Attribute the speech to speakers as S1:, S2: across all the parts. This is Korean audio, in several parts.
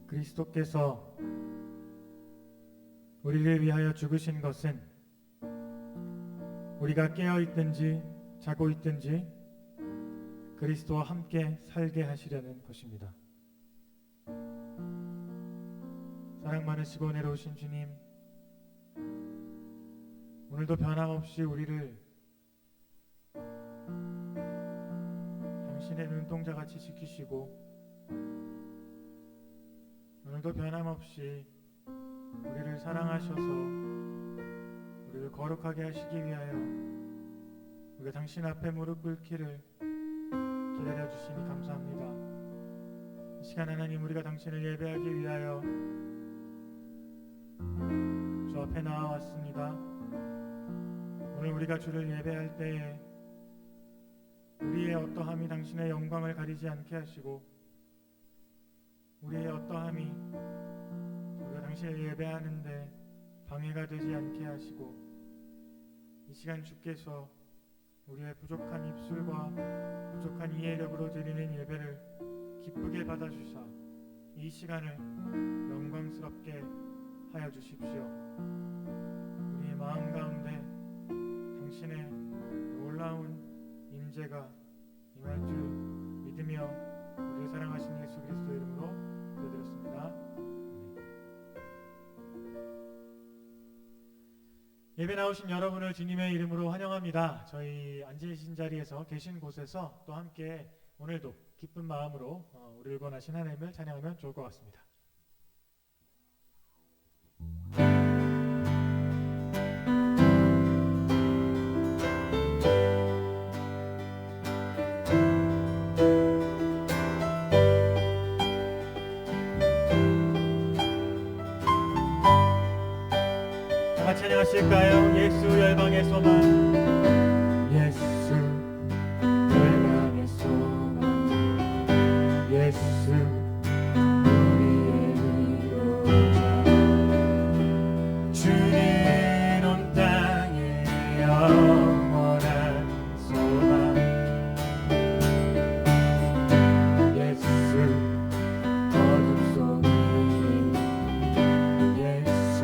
S1: 그리스도께서 우리를 위하여 죽으신 것은 우리가 깨어 있든지 자고 있든지 그리스도와 함께 살게 하시려는 것입니다. 사랑 많으시고 은혜로우신 주님, 오늘도 변함없이 우리를 당신의 눈동자같이 지키시고 오늘도 변함없이 우리를 사랑하셔서 우리를 거룩하게 하시기 위하여 우리가 당신 앞에 무릎 꿇기를 기다려주시니 감사합니다. 이 시간 하나님, 우리가 당신을 예배하기 위하여 주 앞에 나와왔습니다. 오늘 우리가 주를 예배할 때에 우리의 어떠함이 당신의 영광을 가리지 않게 하시고 우리의 어떠함이 우리가 당신을 예배하는데 방해가 되지 않게 하시고 이 시간 주께서 우리의 부족한 입술과 부족한 이해력으로 드리는 예배를 기쁘게 받아주사 이 시간을 영광스럽게 하여 주십시오. 우리의 마음 가운데 당신의 놀라운 임재가 임할 줄 믿으며 우리를 사랑하신 예수 그리스도 이름으로 기도드렸습니다. 예배 나오신 여러분을 주님의 이름으로 환영합니다. 저희 앉으신 자리에서 계신 곳에서 또 함께 오늘도 기쁜 마음으로 우리를 권하신 하나님을 찬양하면 좋을 것 같습니다. 찬양하실까요? 예수 열방의 소망, 예수 열방의 소망, 예수 우리의 위로자, 주는 온 땅의 영원한 소망, 예수 어둠 속에 예수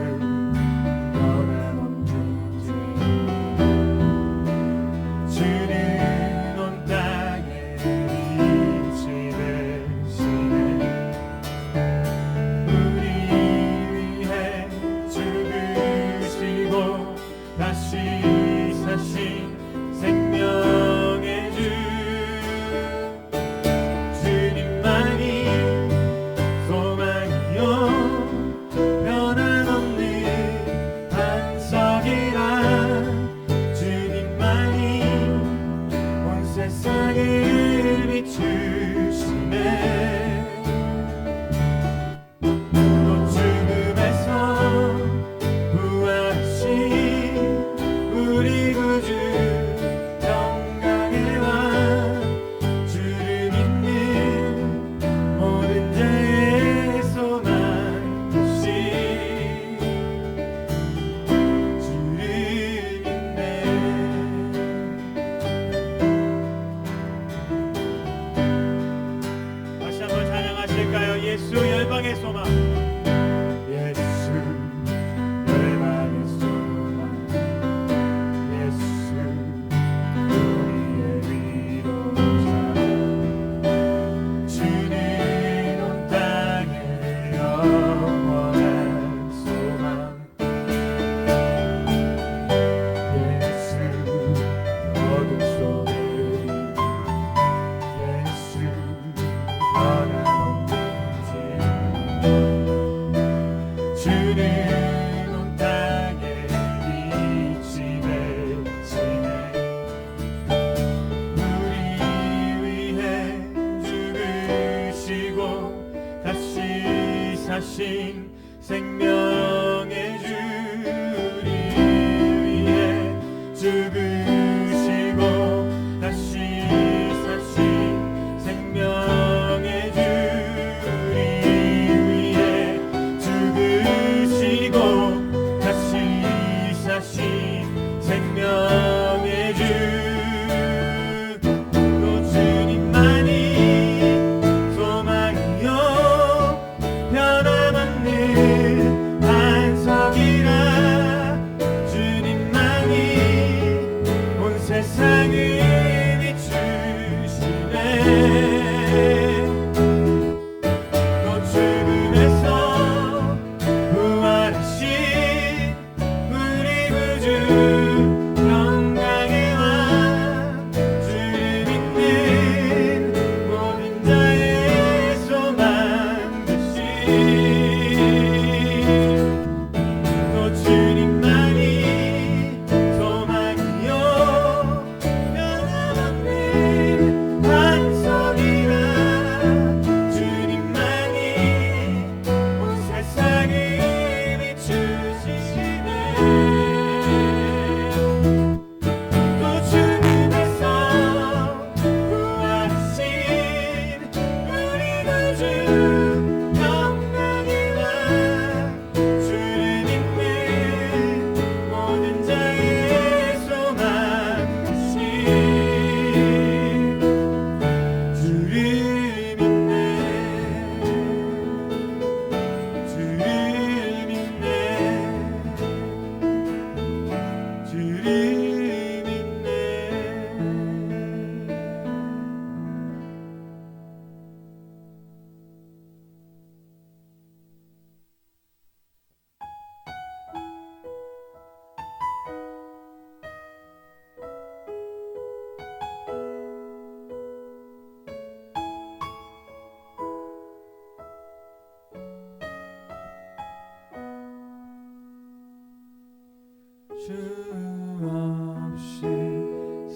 S1: 주 없이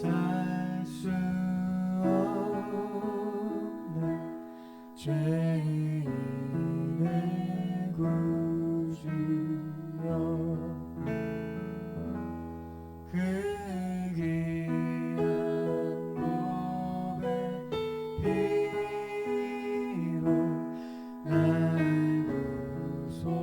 S1: 살 수 없는 죄인의 구주여 그 귀한 보배 피로 날 구속하소서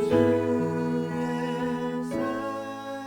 S1: 구주의 사랑을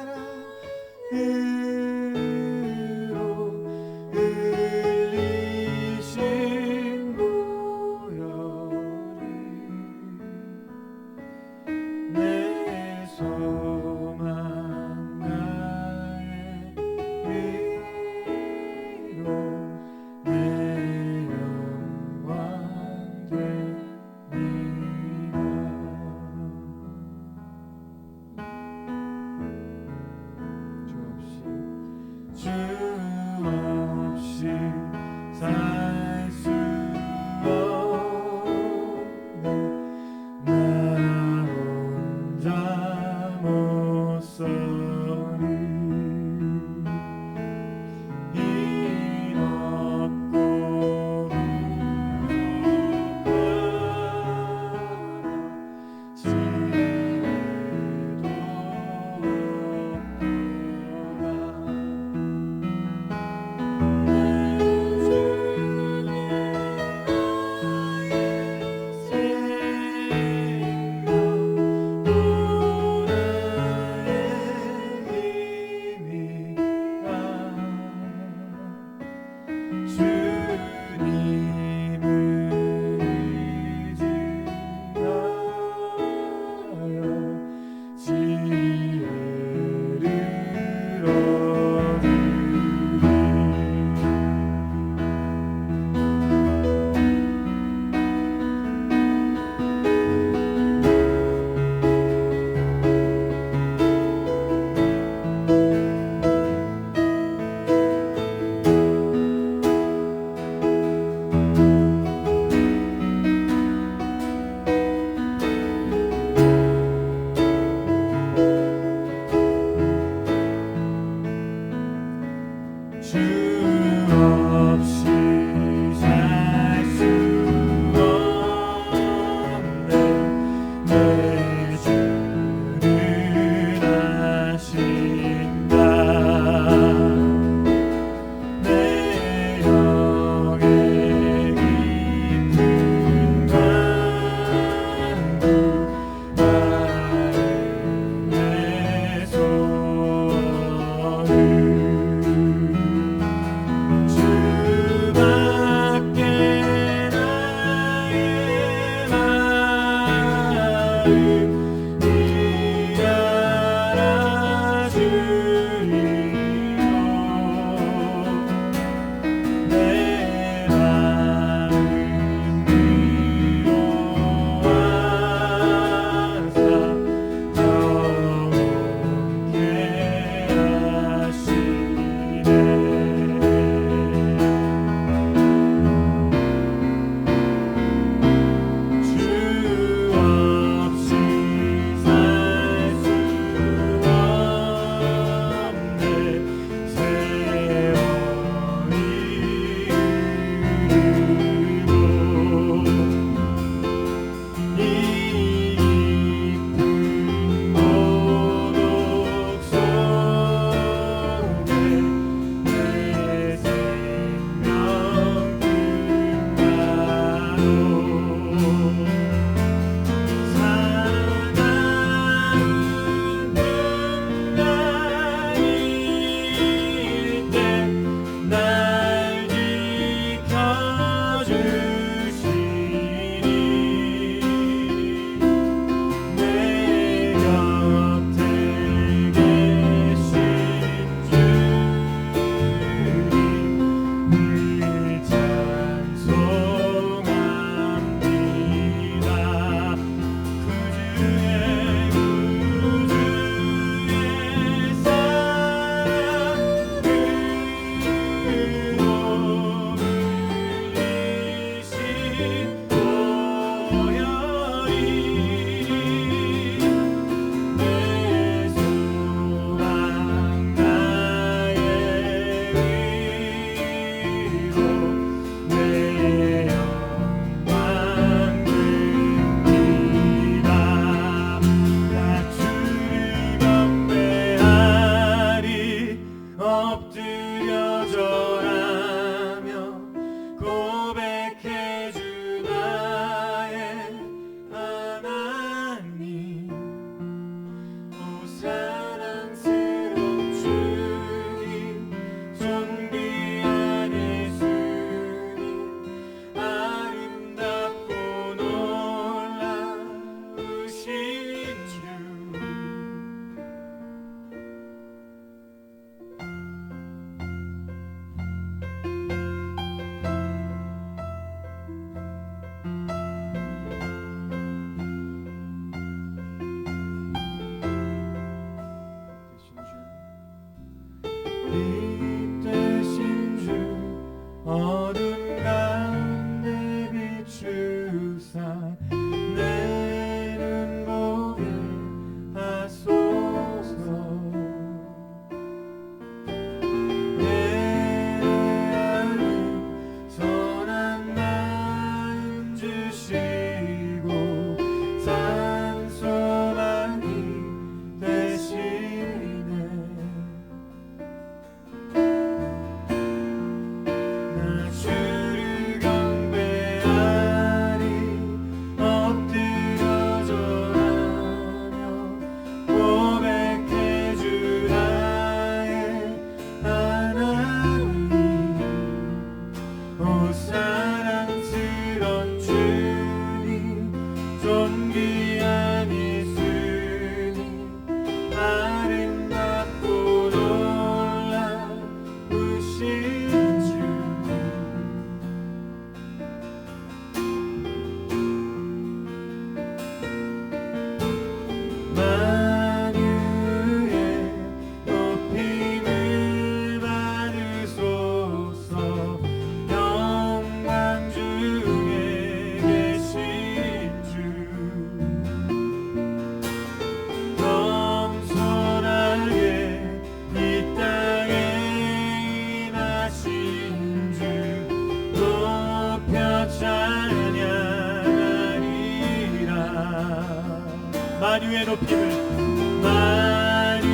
S1: 만유의 높임을 만유의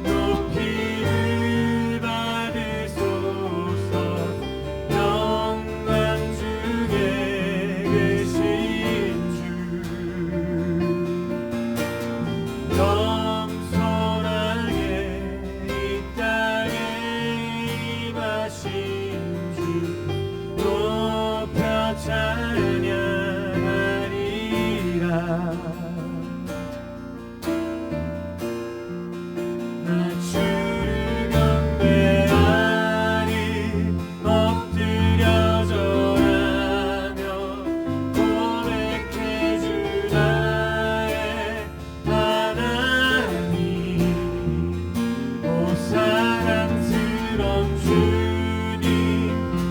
S1: 높임을 받으소서. 영광 중에 계신 주 겸손하게 이 땅에 임하신 주 높여 찬양하리라. 나 주를 경배하리 엎드려 절하며 고백해 주 나의 하나님. 오 사랑스러운 주님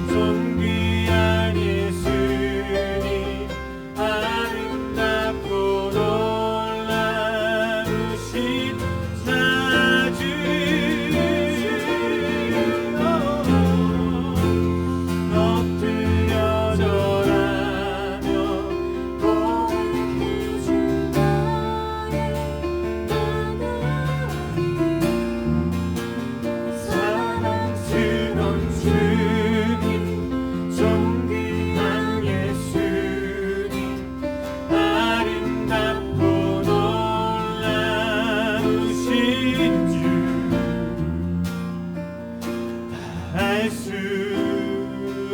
S1: 존귀한 예수님 아름답고 놀라우신 자주 엎드려 절하며 고백해 주 나의 사랑스러운 주님 존귀한 예수님 아름답고 놀라우신 주 알 수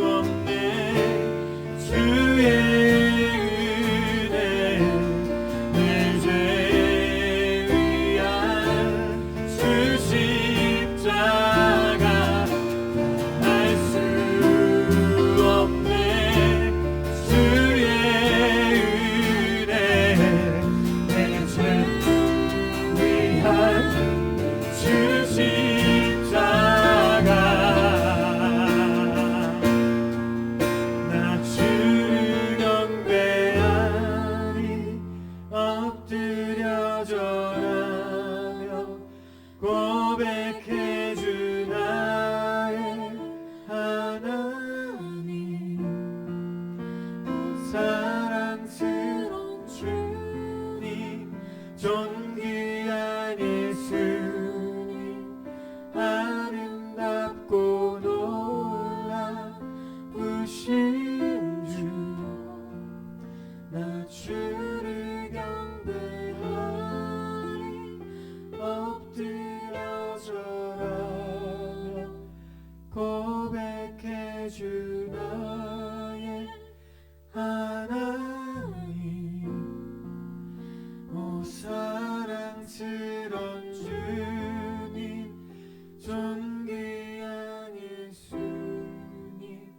S1: 없네 주의 은혜 내 죄에 위한 주 십자가 알 수 없네 주의 은혜 내 죄 위한 주 십자가. 나 주를 경배하리 엎드려 절하며 고백해 주 나의 하나님. 사랑스러운 주님 존귀한 예수님 아름답고 놀라우신 주. 나 주를 경배하리 엎드려 절하며 고백해 주 나의 하나님. 오 사랑스러운 주님 존귀한 예수님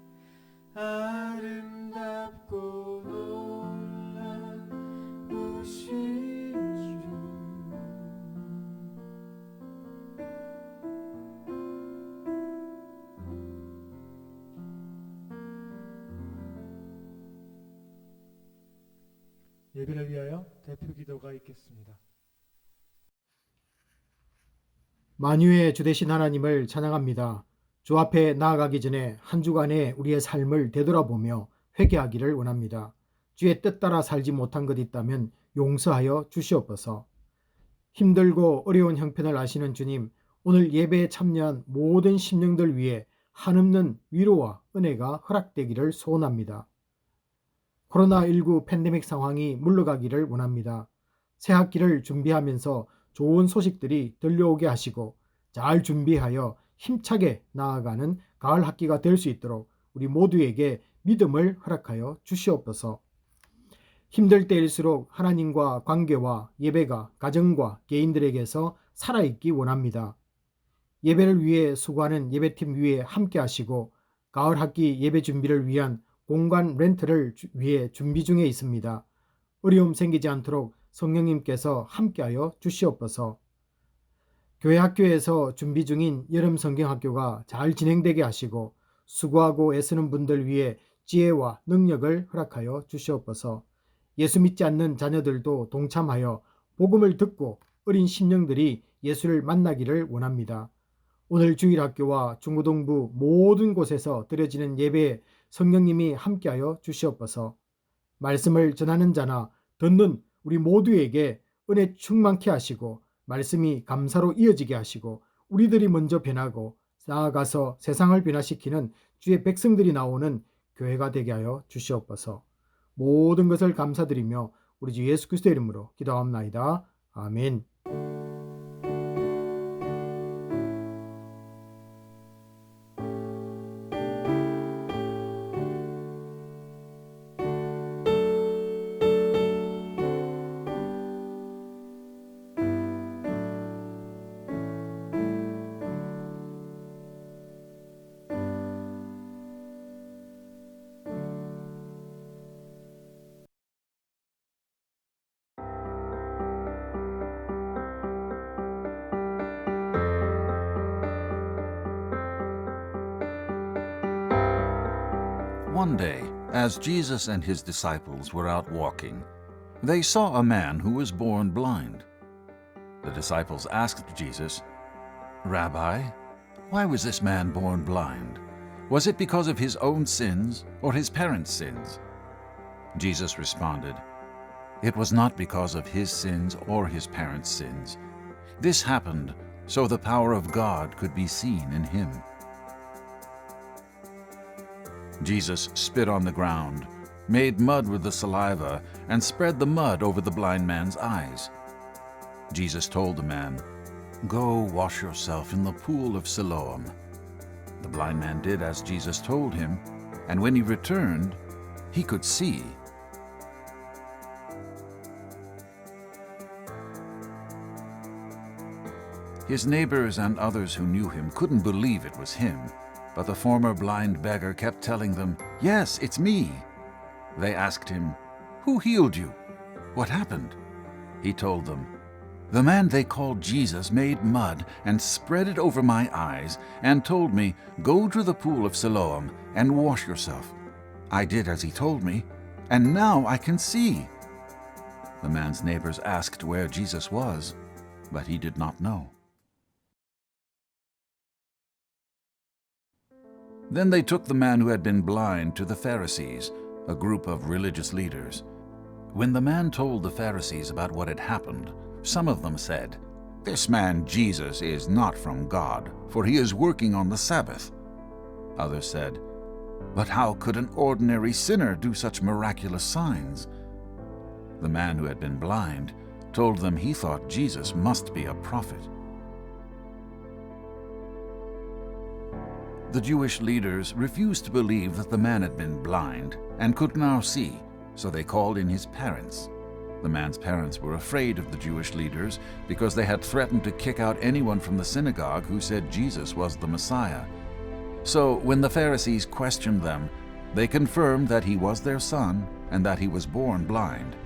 S1: 아름답고 놀라우신 주. 예배를 위하여 대표 기도가 있겠습니다.
S2: 만유의 주 되신 하나님을 찬양합니다. 주 앞에 나아가기 전에 한 주간의 우리의 삶을 되돌아보며 회개하기를 원합니다. 주의 뜻 따라 살지 못한 것 있다면 용서하여 주시옵소서. 힘들고 어려운 형편을 아시는 주님, 오늘 예배에 참여한 모든 심령들 위해 한없는 위로와 은혜가 허락되기를 소원합니다. 코로나19 팬데믹 상황이 물러가기를 원합니다. 새 학기를 준비하면서 좋은 소식들이 들려오게 하시고 잘 준비하여 힘차게 나아가는 가을 학기가 될 수 있도록 우리 모두에게 믿음을 허락하여 주시옵소서. 힘들 때일수록 하나님과 관계와 예배가 가정과 개인들에게서 살아있기 원합니다. 예배를 위해 수고하는 예배팀 위에 함께 하시고 가을 학기 예배 준비를 위한 공간 렌트를 위해 준비 중에 있습니다. 어려움 생기지 않도록 성령님께서 함께하여 주시옵소서. 교회 학교에서 준비 중인 여름 성경학교가 잘 진행되게 하시고 수고하고 애쓰는 분들 위해 지혜와 능력을 허락하여 주시옵소서. 예수 믿지 않는 자녀들도 동참하여 복음을 듣고 어린 심령들이 예수를 만나기를 원합니다. 오늘 주일학교와 중고등부 모든 곳에서 드려지는 예배에 성령님이 함께하여 주시옵소서. 말씀을 전하는 자나 듣는 우리 모두에게 은혜 충만케 하시고 말씀이 감사로 이어지게 하시고 우리들이 먼저 변하고 나아가서 세상을 변화시키는 주의 백성들이 나오는 교회가 되게 하여 주시옵소서. 모든 것을 감사드리며 우리 주 예수 그리스도의 이름으로 기도합나이다. 아멘.
S3: One day, as Jesus and his disciples were out walking, they saw a man who was born blind. The disciples asked Jesus, "Rabbi, why was this man born blind? Was it because of his own sins or his parents' sins?" Jesus responded, "It was not because of his sins or his parents' sins. This happened so the power of God could be seen in him." Jesus spit on the ground, made mud with the saliva, and spread the mud over the blind man's eyes. Jesus told the man, "Go wash yourself in the pool of Siloam." The blind man did as Jesus told him, and when he returned, he could see. His neighbors and others who knew him couldn't believe it was him, but the former blind beggar kept telling them, "Yes, it's me." They asked him, "Who healed you? What happened?" He told them, "The man they called Jesus made mud and spread it over my eyes and told me, 'Go to the pool of Siloam and wash yourself.' I did as he told me, and now I can see." The man's neighbors asked where Jesus was, but he did not know. Then they took the man who had been blind to the Pharisees, a group of religious leaders. When the man told the Pharisees about what had happened, some of them said, "This man Jesus is not from God, for he is working on the Sabbath." Others said, "But how could an ordinary sinner do such miraculous signs?" The man who had been blind told them he thought Jesus must be a prophet. The Jewish leaders refused to believe that the man had been blind and could now see, so they called in his parents. The man's parents were afraid of the Jewish leaders because they had threatened to kick out anyone from the synagogue who said Jesus was the Messiah. So when the Pharisees questioned them, they confirmed that he was their son and that he was born blind,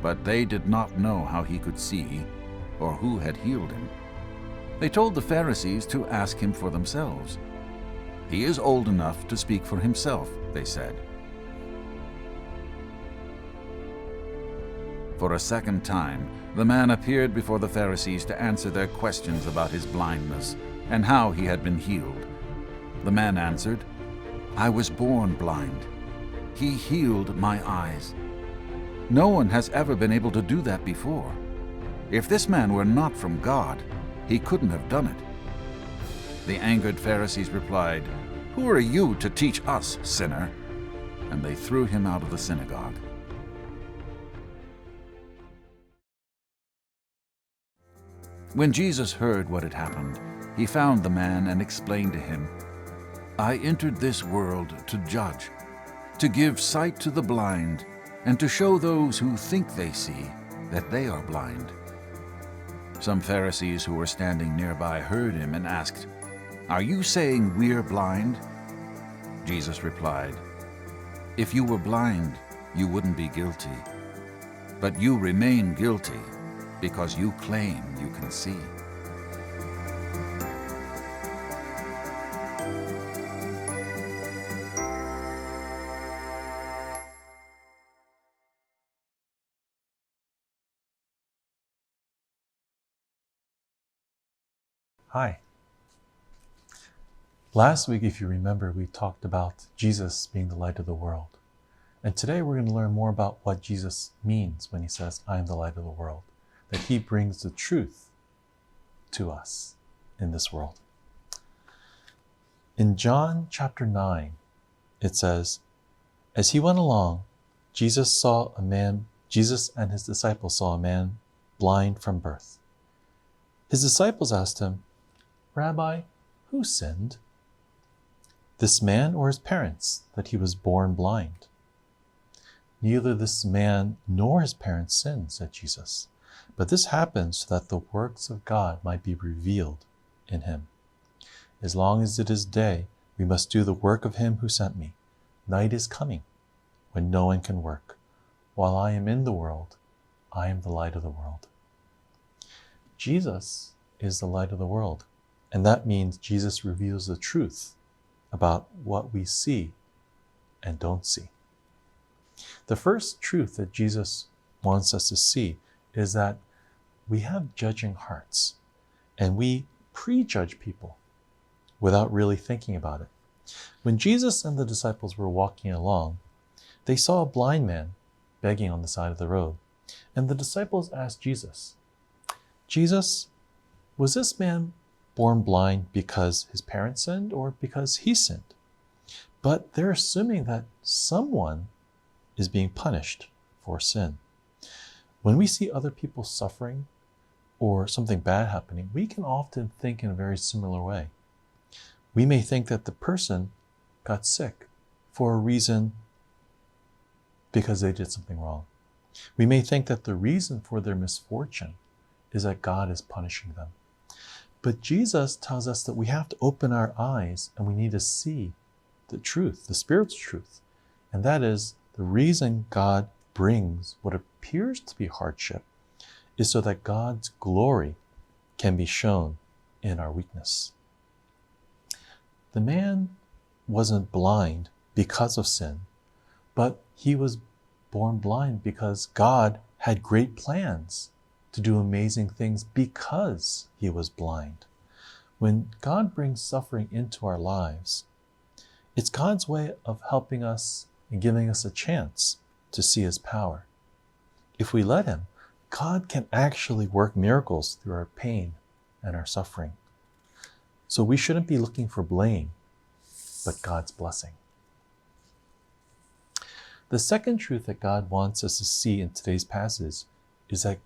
S3: but they did not know how he could see or who had healed him. They told the Pharisees to ask him for themselves. "He is old enough to speak for himself," they said. For a second time, the man appeared before the Pharisees to answer their questions about his blindness and how he had been healed. The man answered, "I was born blind. He healed my eyes. No one has ever been able to do that before. If this man were not from God, he couldn't have done it." The angered Pharisees replied, "Who are you to teach us, sinner?" And they threw him out of the synagogue. When Jesus heard what had happened, he found the man and explained to him, "I entered this world to judge, to give sight to the blind, and to show those who think they see that they are blind." Some Pharisees who were standing nearby heard him and asked, "Are you saying we're blind?" Jesus replied, "If you were blind, you wouldn't be guilty. But you remain guilty because you claim you can see."
S4: Hi. Last week, if you remember, we talked about Jesus being the light of the world. And today we're going to learn more about what Jesus means when he says, I am the light of the world, that he brings the truth to us in this world. In John chapter 9, it says, as he went along, Jesus and his disciples saw a man blind from birth. His disciples asked him, Rabbi, who sinned, this man or his parents, that he was born blind? Neither this man nor his parents sinned, said Jesus, but this happened so that the works of God might be revealed in him. As long as it is day, we must do the work of him who sent me. Night is coming when no one can work. While I am in the world, I am the light of the world. Jesus is the light of the world, and that means Jesus reveals the truth about what we see and don't see. The first truth that Jesus wants us to see is that we have judging hearts, and we prejudge people without really thinking about it. When Jesus and the disciples were walking along, they saw a blind man begging on the side of the road, and the disciples asked Jesus, Jesus, was this man born blind because his parents sinned or because he sinned? But they're assuming that someone is being punished for sin. When we see other people suffering or something bad happening, we can often think in a very similar way. We may think that the person got sick for a reason because they did something wrong. We may think that the reason for their misfortune is that God is punishing them. But Jesus tells us that we have to open our eyes and we need to see the truth, the Spirit's truth. And that is the reason God brings what appears to be hardship is so that God's glory can be shown in our weakness. The man wasn't blind because of sin, but he was born blind because God had great plans to do amazing things because he was blind. When God brings suffering into our lives, it's God's way of helping us and giving us a chance to see his power. If we let him, God can actually work miracles through our pain and our suffering. So we shouldn't be looking for blame, but God's blessing. The second truth that God wants us to see in today's passage is that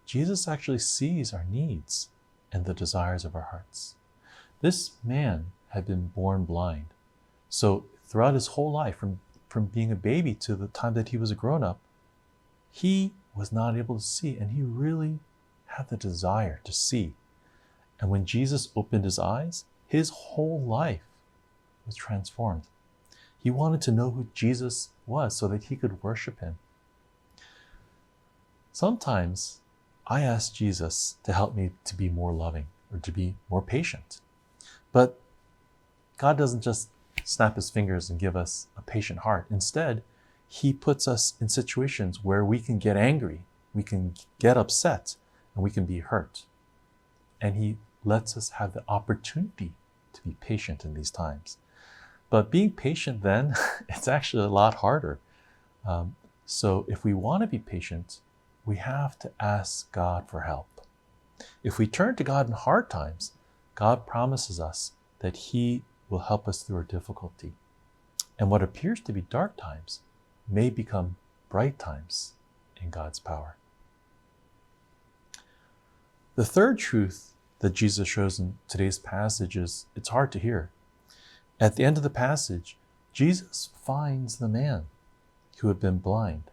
S4: Jesus actually sees our needs and the desires of our hearts. This man had been born blind. So throughout his whole life, from being a baby to the time that he was a grown-up, he was not able to see, and he really had the desire to see. And when Jesus opened his eyes, his whole life was transformed. He wanted to know who Jesus was so that he could worship him. Sometimes I ask Jesus to help me to be more loving or to be more patient. But God doesn't just snap his fingers and give us a patient heart. Instead, he puts us in situations where we can get angry, we can get upset, and we can be hurt. And he lets us have the opportunity to be patient in these times. But being patient then, it's actually a lot harder. So if we want to be patient, we have to ask God for help. If we turn to God in hard times, God promises us that he will help us through our difficulty. And what appears to be dark times may become bright times in God's power. The third truth that Jesus shows in today's passage is, it's hard to hear. At the end of the passage, Jesus finds the man who had been blind.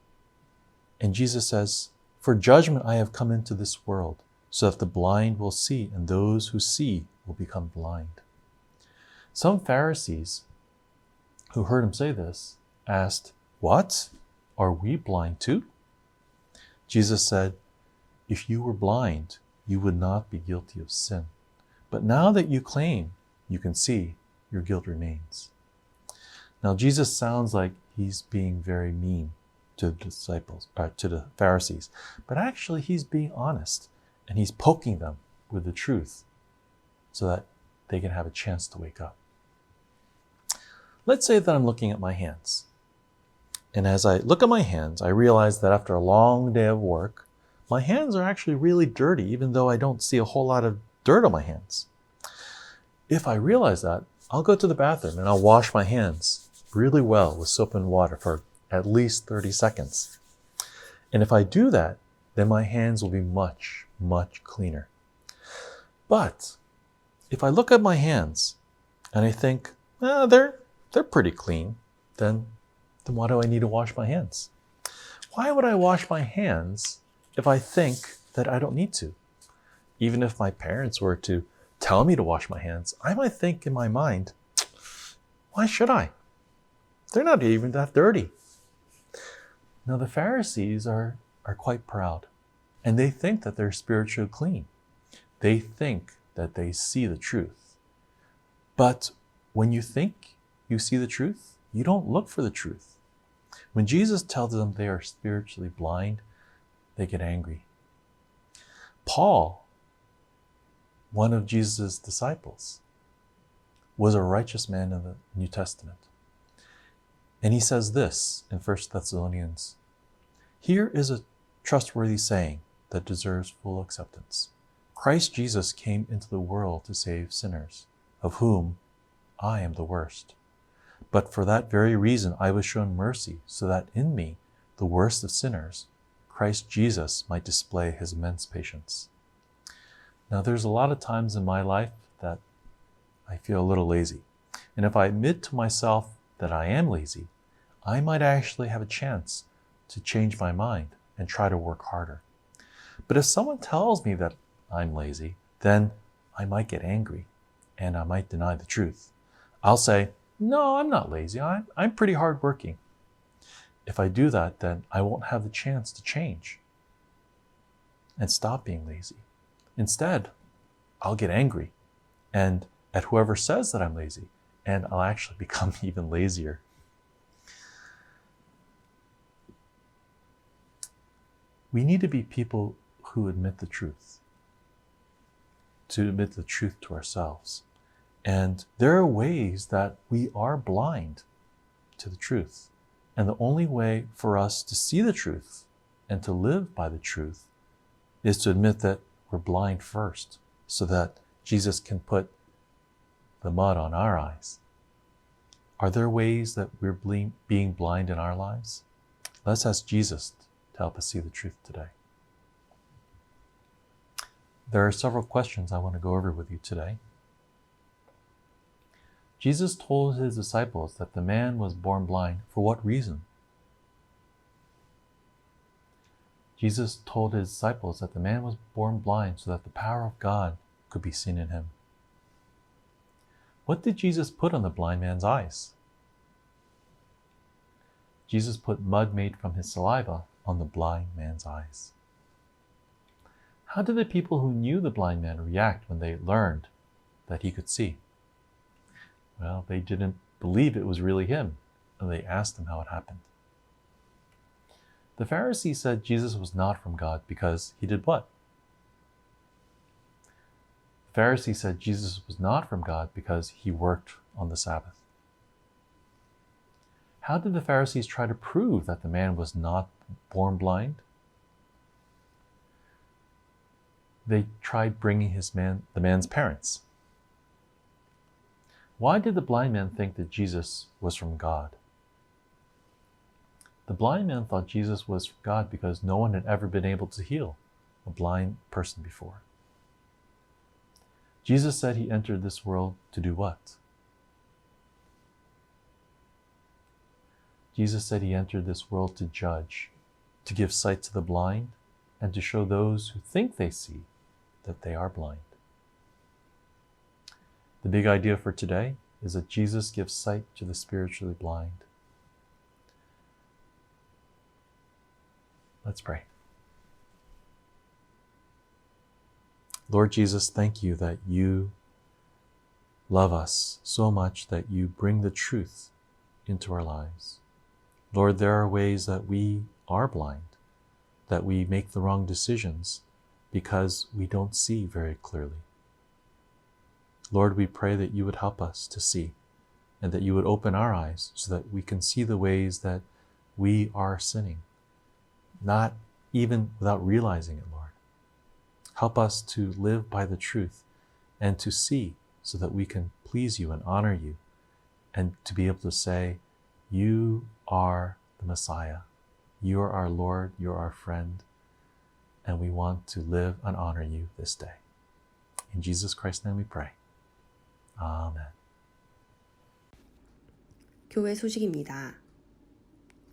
S4: And Jesus says, "For judgment I have come into this world, so that the blind will see, and those who see will become blind." Some Pharisees who heard him say this asked, "What? Are we blind too?" Jesus said, "If you were blind, you would not be guilty of sin. But now that you claim you can see, your guilt remains." Now, Jesus sounds like he's being very mean to the disciples, to the Pharisees, but actually he's being honest and he's poking them with the truth so that they can have a chance to wake up. Let's say that I'm looking at my hands And as I look at my hands, I realize that after a long day of work, my hands are actually really dirty, even though I don't see a whole lot of dirt on my hands. If I realize that, I'll go to the bathroom and I'll wash my hands really well with soap and water for at least 30 seconds. And if I do that, then my hands will be much, much cleaner. But if I look at my hands and I think, they're pretty clean, then why do I need to wash my hands? Why would I wash my hands if I think that I don't need to? Even if my parents were to tell me to wash my hands, I might think in my mind, why should I? They're not even that dirty. Now the Pharisees are quite proud, and they think that they're spiritually clean. They think that they see the truth. But when you think you see the truth, you don't look for the truth. When Jesus tells them they are spiritually blind, they get angry. Paul, one of Jesus' disciples, was a righteous man in the New Testament. And he says this in 1 Thessalonians, "Here is a trustworthy saying that deserves full acceptance. Christ Jesus came into the world to save sinners, of whom I am the worst. But for that very reason I was shown mercy, so that in me, the worst of sinners, Christ Jesus might display his immense patience." Now there's a lot of times in my life that I feel a little lazy. And if I admit to myself that I am lazy, I might actually have a chance to change my mind and try to work harder. But if someone tells me that I'm lazy, then I might get angry and I might deny the truth. I'll say, "No, I'm not lazy. I'm pretty hardworking." If I do that, then I won't have the chance to change and stop being lazy. Instead, I'll get angry and at whoever says that I'm lazy, and I'll actually become even lazier. We need to be people who admit the truth, to admit the truth to ourselves. And there are ways that we are blind to the truth. And the only way for us to see the truth and to live by the truth is to admit that we're blind first, so that Jesus can put the mud on our eyes. Are there ways that we're being blind in our lives? Let's ask Jesus to help us see the truth today. There are several questions I want to go over with you today. Jesus told his disciples that the man was born blind. For what reason? Jesus told his disciples that the man was born blind so that the power of God could be seen in him. What did Jesus put on the blind man's eyes? Jesus put mud made from his saliva on the blind man's eyes. How did the people who knew the blind man react when they learned that he could see? Well, they didn't believe it was really him, and they asked him how it happened. The Pharisees said Jesus was not from God because he did what? The Pharisees said Jesus was not from God because he worked on the Sabbath. How did the Pharisees try to prove that the man was not born blind? They tried bringing the man's parents. Why did the blind man think that Jesus was from God? The blind man thought Jesus was from God because no one had ever been able to heal a blind person before. Jesus said he entered this world to do what? Jesus said he entered this world to judge, to give sight to the blind, and to show those who think they see that they are blind. The big idea for today is that Jesus gives sight to the spiritually blind. Let's pray. Lord Jesus, thank you that you love us so much that you bring the truth into our lives. Lord, there are ways that we are blind, that we make the wrong decisions because we don't see very clearly. Lord, we pray that you would help us to see and that you would open our eyes so that we can see the ways that we are sinning, not even without realizing it, Lord. Help us to live by the truth and to see so that we can please you and honor you, and to be able to say, you are the Messiah. You are our Lord, you're our friend, and we want to live and honor you this day. In Jesus Christ's name we pray. Amen.
S5: 교회 소식입니다.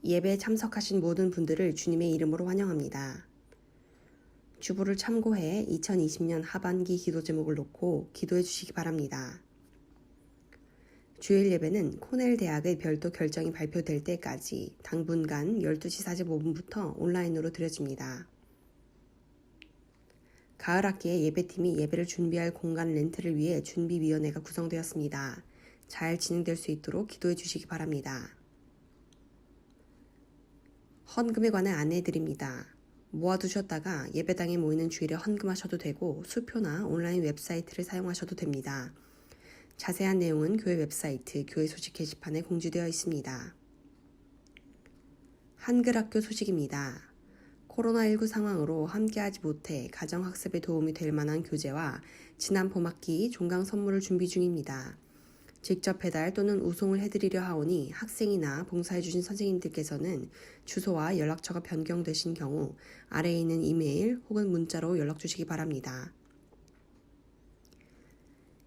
S5: 예배에 참석하신 모든 분들을 주님의 이름으로 환영합니다. 주보를 참고해 2020년 하반기 기도 제목을 놓고 기도해 주시기 바랍니다. 주일 예배는 코넬 대학의 별도 결정이 발표될 때까지 당분간 12시 45분부터 온라인으로 드려집니다. 가을 학기에 예배팀이 예배를 준비할 공간 렌트를 위해 준비위원회가 구성되었습니다. 잘 진행될 수 있도록 기도해 주시기 바랍니다. 헌금에 관한 안내해드립니다. 모아두셨다가 예배당에 모이는 주일에 헌금하셔도 되고 수표나 온라인 웹사이트를 사용하셔도 됩니다. 자세한 내용은 교회 웹사이트, 교회 소식 게시판에 공지되어 있습니다. 한글학교 소식입니다. 코로나19 상황으로 함께하지 못해 가정학습에 도움이 될 만한 교재와 지난 봄학기 종강 선물을 준비 중입니다. 직접 배달 또는 우송을 해드리려 하오니 학생이나 봉사해주신 선생님들께서는 주소와 연락처가 변경되신 경우 아래에 있는 이메일 혹은 문자로 연락 주시기 바랍니다.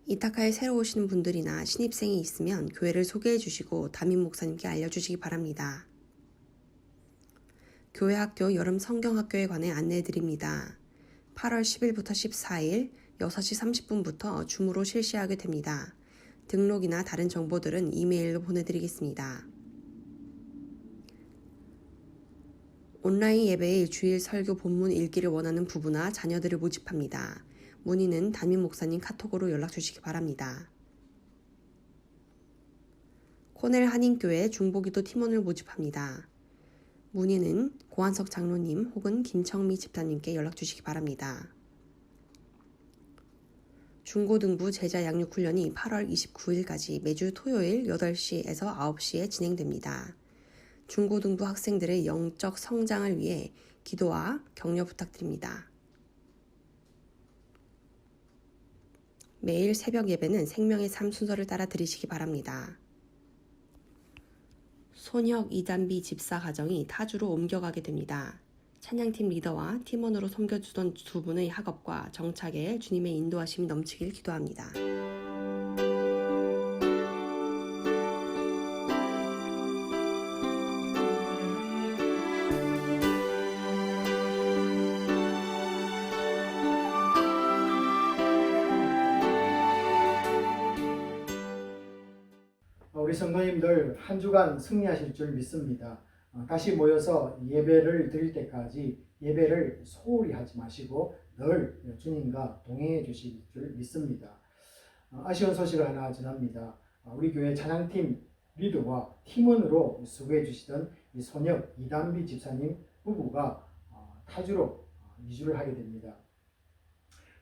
S5: 이타카에 새로 오시는 분들이나 신입생이 있으면 교회를 소개해 주시고 담임 목사님께 알려주시기 바랍니다. 교회 학교 여름 성경학교에 관해 안내해 드립니다. 8월 10일부터 14일 6시 30분부터 줌으로 실시하게 됩니다. 등록이나 다른 정보들은 이메일로 보내드리겠습니다. 온라인 예배의 주일 설교 본문 읽기를 원하는 부부나 자녀들을 모집합니다. 문의는 담임 목사님 카톡으로 연락 주시기 바랍니다. 코넬 한인교회 중보기도 팀원을 모집합니다. 문의는 고한석 장로님 혹은 김청미 집사님께 연락 주시기 바랍니다. 중고등부 제자 양육훈련이 8월 29일까지 매주 토요일 8시에서 9시에 진행됩니다. 중고등부 학생들의 영적 성장을 위해 기도와 격려 부탁드립니다. 매일 새벽 예배는 생명의 삶 순서를 따라 드리시기 바랍니다. 손혁 이단비 집사 가정이 타주로 옮겨가게 됩니다. 찬양팀 리더와 팀원으로 섬겨주던 두 분의 학업과 정착에 주님의 인도하심이 넘치길 기도합니다.
S2: 우리 성도님들 한 주간 승리하실 줄 믿습니다. 다시 모여서 예배를 드릴 때까지 예배를 소홀히 하지 마시고 늘 주님과 동행해 주실 줄 믿습니다. 아쉬운 소식을 하나 전합니다. 우리 교회 찬양팀 리더와 팀원으로 수고해 주시던 이 손혁 이단비 집사님 부부가 타주로 이주를 하게 됩니다.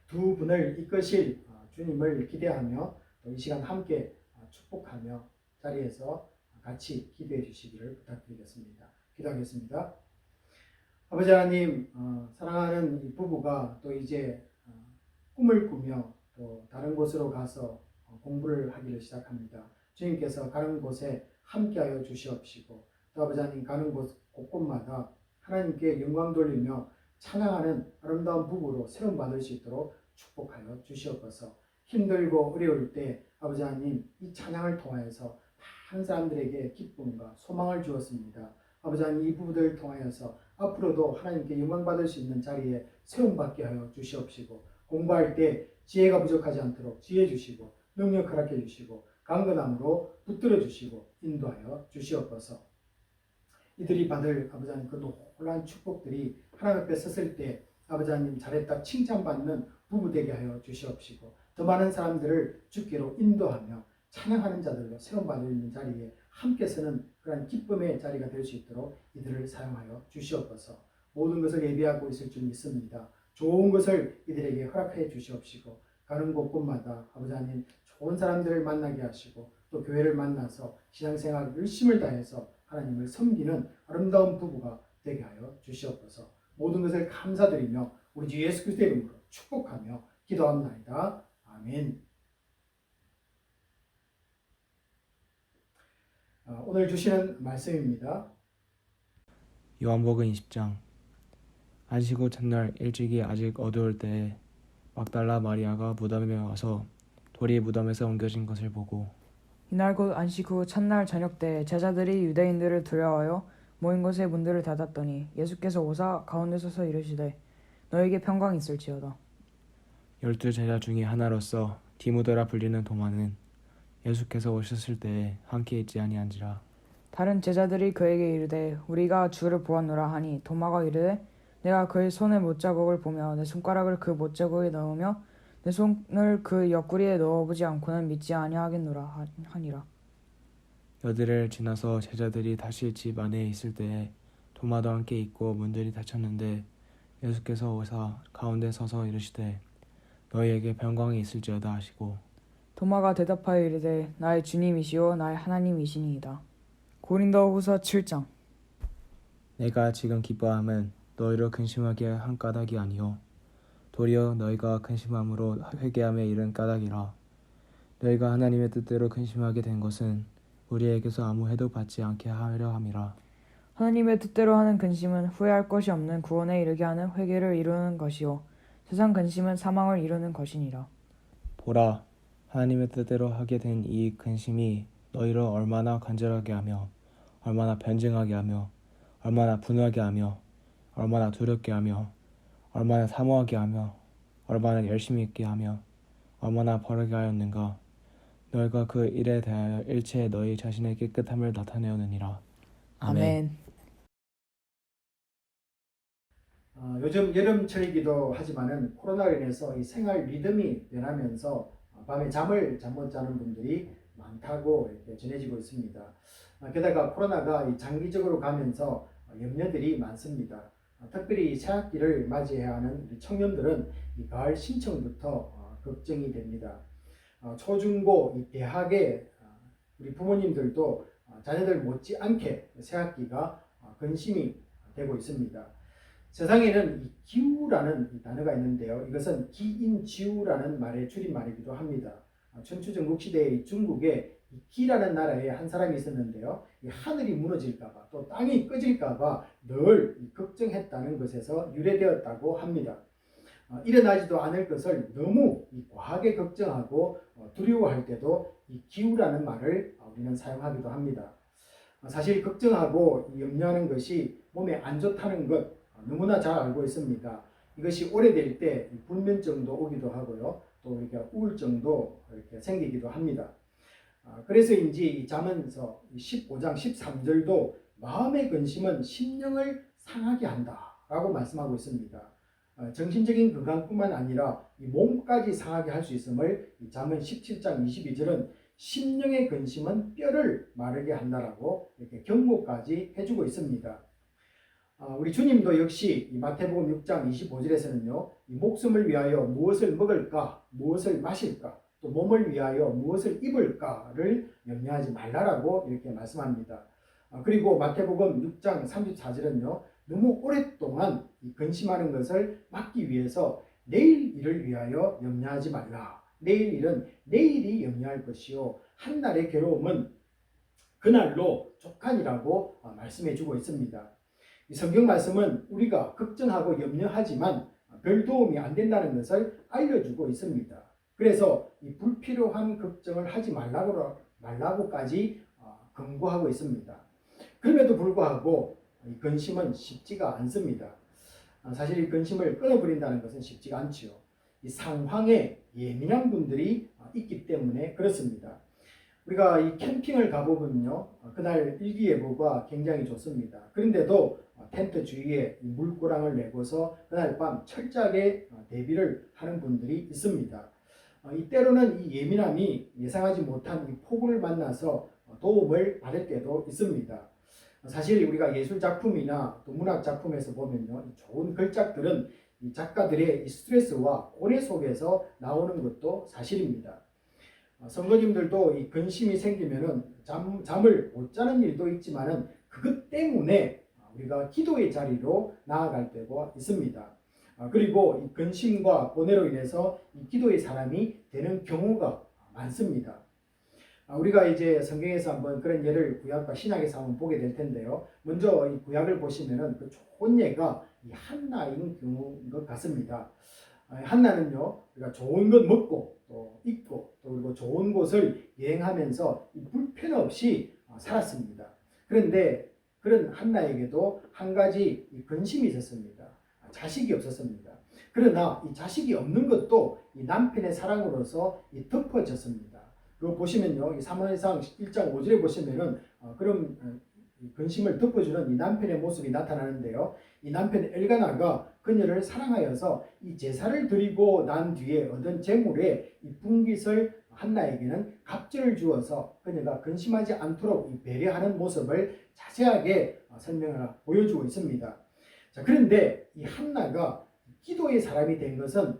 S2: 두 분을 이끄실 주님을 기대하며 또 이 시간 함께 축복하며 자리에서 같이 기도해 주시기를 부탁드리겠습니다. 기도하겠습니다. 아버지 하나님, 사랑하는 이 부부가 또 이제 꿈을 꾸며 또 다른 곳으로 가서 공부를 하기를 시작합니다. 주님께서 가는 곳에 함께하여 주시옵시고 또 아버지 하나님 가는 곳 곳곳마다 하나님께 영광 돌리며 찬양하는 아름다운 부부로 세움받을 수 있도록 축복하여 주시옵소서. 힘들고 어려울 때 아버지 하나님 이 찬양을 통하여서 많은 사람들에게 기쁨과 소망을 주었습니다. 아버지 하나님 이 부부들을 통하여서 앞으로도 하나님께 영광 받을 수 있는 자리에 세움받게 하여 주시옵시고 공부할 때 지혜가 부족하지 않도록 지혜 주시고 능력 허락해 주시고 강건함으로 붙들어 주시고 인도하여 주시옵소서. 이들이 받을 아버지 하나님 그 놀라운 축복들이 하나님 앞에 섰을 때 아버지 하나님 잘했다 칭찬받는 부부 되게 하여 주시옵시고 더 많은 사람들을 주께로 인도하며 찬양하는 자들로 세움받을 있는 자리에 함께 서는 그런 기쁨의 자리가 될 수 있도록 이들을 사용하여 주시옵소서. 모든 것을 예비하고 있을 줄 믿습니다. 좋은 것을 이들에게 허락해 주시옵시고 가는 곳곳마다 아버지 하나님 좋은 사람들을 만나게 하시고 또 교회를 만나서 신앙생활 열심을 다해서 하나님을 섬기는 아름다운 부부가 되게 하여 주시옵소서. 모든 것을 감사드리며 우리 주 예수 그리스도의 이름으로 축복하며 기도합나이다. 아멘. 오늘 주시는 말씀입니다.
S6: 요한복음 20장. 안식후 첫날 일찍이 아직 어두울 때에 막달라 마리아가 무덤에 와서 돌이 무덤에서 옮겨진 것을 보고
S7: 이날 곧 안식 후 첫날 저녁 때 제자들이 유대인들을 두려워하여 모인 곳의 문들을 닫았더니 예수께서 오사 가운데 서서 이르시되 너에게 평강이 있을지어다.
S6: 12 제자 중에 하나로서 디모데라 불리는 도마는 예수께서 오셨을 때에 함께 있지 아니한지라.
S7: 다른 제자들이 그에게 이르되 우리가 주를 보았노라 하니 도마가 이르되 내가 그의 손의 못자국을 보며 내 손가락을 그 못자국에 넣으며 내 손을 그 옆구리에 넣어보지 않고는 믿지 아니하겠노라 하니라.
S6: 여드를 지나서 제자들이 다시 집 안에 있을 때에 도마도 함께 있고 문들이 닫혔는데 예수께서 오사 가운데 서서 이르시되 너희에게 평강이 있을지어다 하시고
S7: 도마가 대답하여 이르되 나의 주님이시오 나의 하나님이시니이다. 고린도후서 7장.
S6: 내가 지금 기뻐함은 너희를 근심하게 한 까닭이 아니요 도리어 너희가 근심함으로 회개함에 이른 까닭이라. 너희가 하나님의 뜻대로 근심하게 된 것은 우리에게서 아무 해도 받지 않게 하려 함이라.
S7: 하나님의 뜻대로 하는 근심은 후회할 것이 없는 구원에 이르게 하는 회개를 이루는 것이요 세상 근심은 사망을 이루는 것이니라.
S6: 보라, 하나님의 뜻대로 하게 된 이 근심이 너희를 얼마나 간절하게 하며 얼마나 변증하게 하며 얼마나 분하게 하며 얼마나 두렵게 하며 얼마나 사모하게 하며 얼마나 열심히 있게 하며 얼마나 벌하게 하였는가. 너희가 그 일에 대하여 일체 너희 자신의 깨끗함을 나타내었느니라.
S7: 아멘.
S2: 요즘 여름철이기도 하지만은 코로나로 인해서 이 생활 리듬이 변하면서 밤에 잠을 잠 못 자는 분들이 많다고 이렇게 전해지고 있습니다. 게다가 코로나가 이 장기적으로 가면서 염려들이 많습니다. 특별히 새학기를 맞이해야 하는 우리 청년들은 이 가을 신청부터 걱정이 됩니다. 초중고 이 대학에 우리 부모님들도 자녀들 못지않게 새학기가 근심이 되고 있습니다. 세상에는 이 기후라는 이 단어가 있는데요. 이것은 기인지우라는 말의 줄임말이기도 합니다.春秋전국시대의 중국에 이 기라는 나라에 한 사람이 있었는데요. 이 하늘이 무너질까봐 또 땅이 꺼질까봐 늘 걱정했다는 것에서 유래되었다고 합니다. 일어나지도 않을 것을 너무 과하게 걱정하고 두려워할 때도 이 기후라는 말을 우리는 사용하기도 합니다. 사실 걱정하고 염려하는 것이 몸에 안 좋다는 것 너무나 잘 알고 있습니다. 이것이 오래될 때 불면증도 오기도 하고요. 또 이렇게 우울증도 이렇게 생기기도 합니다. 그래서인지 이 잠언서 15장 13절도 마음의 근심은 심령을 상하게 한다라고 말씀하고 있습니다. 정신적인 건강뿐만 아니라 이 몸까지 상하게 할 수 있음을 이 잠언 17장 22절은 심령의 근심은 뼈를 마르게 한다라고 이렇게 경고까지 해주고 있습니다. 우리 주님도 역시 이 마태복음 6장 25절에서는요, 이 목숨을 위하여 무엇을 먹을까, 무엇을 마실까, 또 몸을 위하여 무엇을 입을까를 염려하지 말라라고 이렇게 말씀합니다. 그리고 마태복음 6장 34절은요, 너무 오랫동안 이 근심하는 것을 막기 위해서 내일 일을 위하여 염려하지 말라. 내일 일은 내일이 염려할 것이요, 한날의 괴로움은 그날로 족하니라고 말씀해 주고 있습니다. 이 성경 말씀은 우리가 걱정하고 염려하지만 별 도움이 안 된다는 것을 알려주고 있습니다. 그래서 이 불필요한 걱정을 하지 말라고까지 권고하고 있습니다. 그럼에도 불구하고 이 근심은 쉽지가 않습니다. 사실 이 근심을 끊어버린다는 것은 쉽지가 않지요. 이 상황에 예민한 분들이 있기 때문에 그렇습니다. 우리가 이 캠핑을 가보면요, 그날 일기예보가 굉장히 좋습니다. 그런데도 텐트 주위에 물고랑을 내고서 그날 밤 철저하게 대비를 하는 분들이 있습니다. 이때로는 이 예민함이 예상하지 못한 이 폭우를 만나서 도움을 받을 때도 있습니다. 사실 우리가 예술 작품이나 또 문학 작품에서 보면요, 좋은 걸작들은 이 작가들의 이 스트레스와 고뇌 속에서 나오는 것도 사실입니다. 성도님들도 이 근심이 생기면은 잠을 못 자는 일도 있지만은 그것 때문에 우리가 기도의 자리로 나아갈 때가 있습니다. 그리고 이 근심과 고뇌로 인해서 이 기도의 사람이 되는 경우가 많습니다. 우리가 이제 성경에서 한번 그런 예를 구약과 신약에서 한번 보게 될 텐데요. 먼저 이 구약을 보시면은 그 좋은 예가 이 한나인 경우인 것 같습니다. 한나는요, 우리가 좋은 것 먹고 또 입고 또 그리고 좋은 곳을 여행하면서 불편 없이 살았습니다. 그런데 그런 한나에게도 한 가지 근심이 있었습니다. 자식이 없었습니다. 그러나 이 자식이 없는 것도 이 남편의 사랑으로서 덮어졌습니다. 그거 보시면요, 이 사무엘상 1장 5절에 보시면은 그런 근심을 덮어주는 이 남편의 모습이 나타나는데요. 이 남편 엘가나가 그녀를 사랑하여서 이 제사를 드리고 난 뒤에 얻은 재물에 이 분깃을 한나에게는 갑절을 주어서 그녀가 근심하지 않도록 이 배려하는 모습을 자세하게 설명을 보여주고 있습니다. 자, 그런데 이 한나가 기도의 사람이 된 것은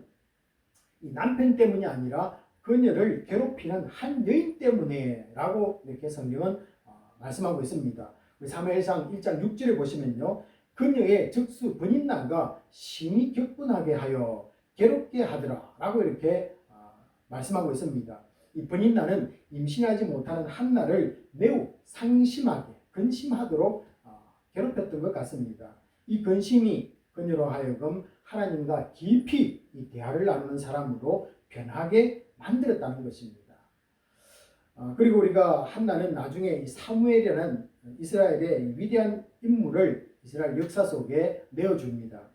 S2: 이 남편 때문이 아니라 그녀를 괴롭히는 한 여인 때문에라고 이렇게 성경은 말씀하고 있습니다. 사무엘상 1장 6절에 보시면요, 그녀의 적수 브닛나가 심히 격분하게 하여 괴롭게 하더라라고 이렇게 말씀하고 있습니다. 이 브닛나는 임신하지 못하는 한나를 매우 상심하게 근심하도록 괴롭혔던 것 같습니다. 이 근심이 그녀로 하여금 하나님과 깊이 이 대화를 나누는 사람으로 변하게 만들었다는 것입니다. 그리고 우리가 한나는 나중에 이 사무엘이라는 이스라엘의 위대한 인물을 이스라엘 역사 속에 내어줍니다.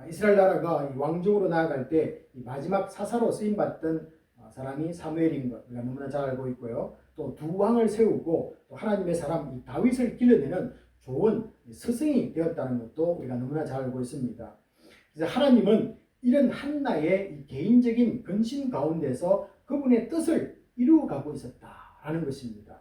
S2: 이스라엘 나라가 왕족으로 나아갈 때 마지막 사사로 쓰임받던 사람이 사무엘인 것 우리가 너무나 잘 알고 있고요. 또 두 왕을 세우고 또 하나님의 사람 이 다윗을 길러내는 좋은 스승이 되었다는 것도 우리가 너무나 잘 알고 있습니다. 그래서 하나님은 이런 한나의 이 개인적인 근심 가운데서 그분의 뜻을 이루어가고 있었다라는 것입니다.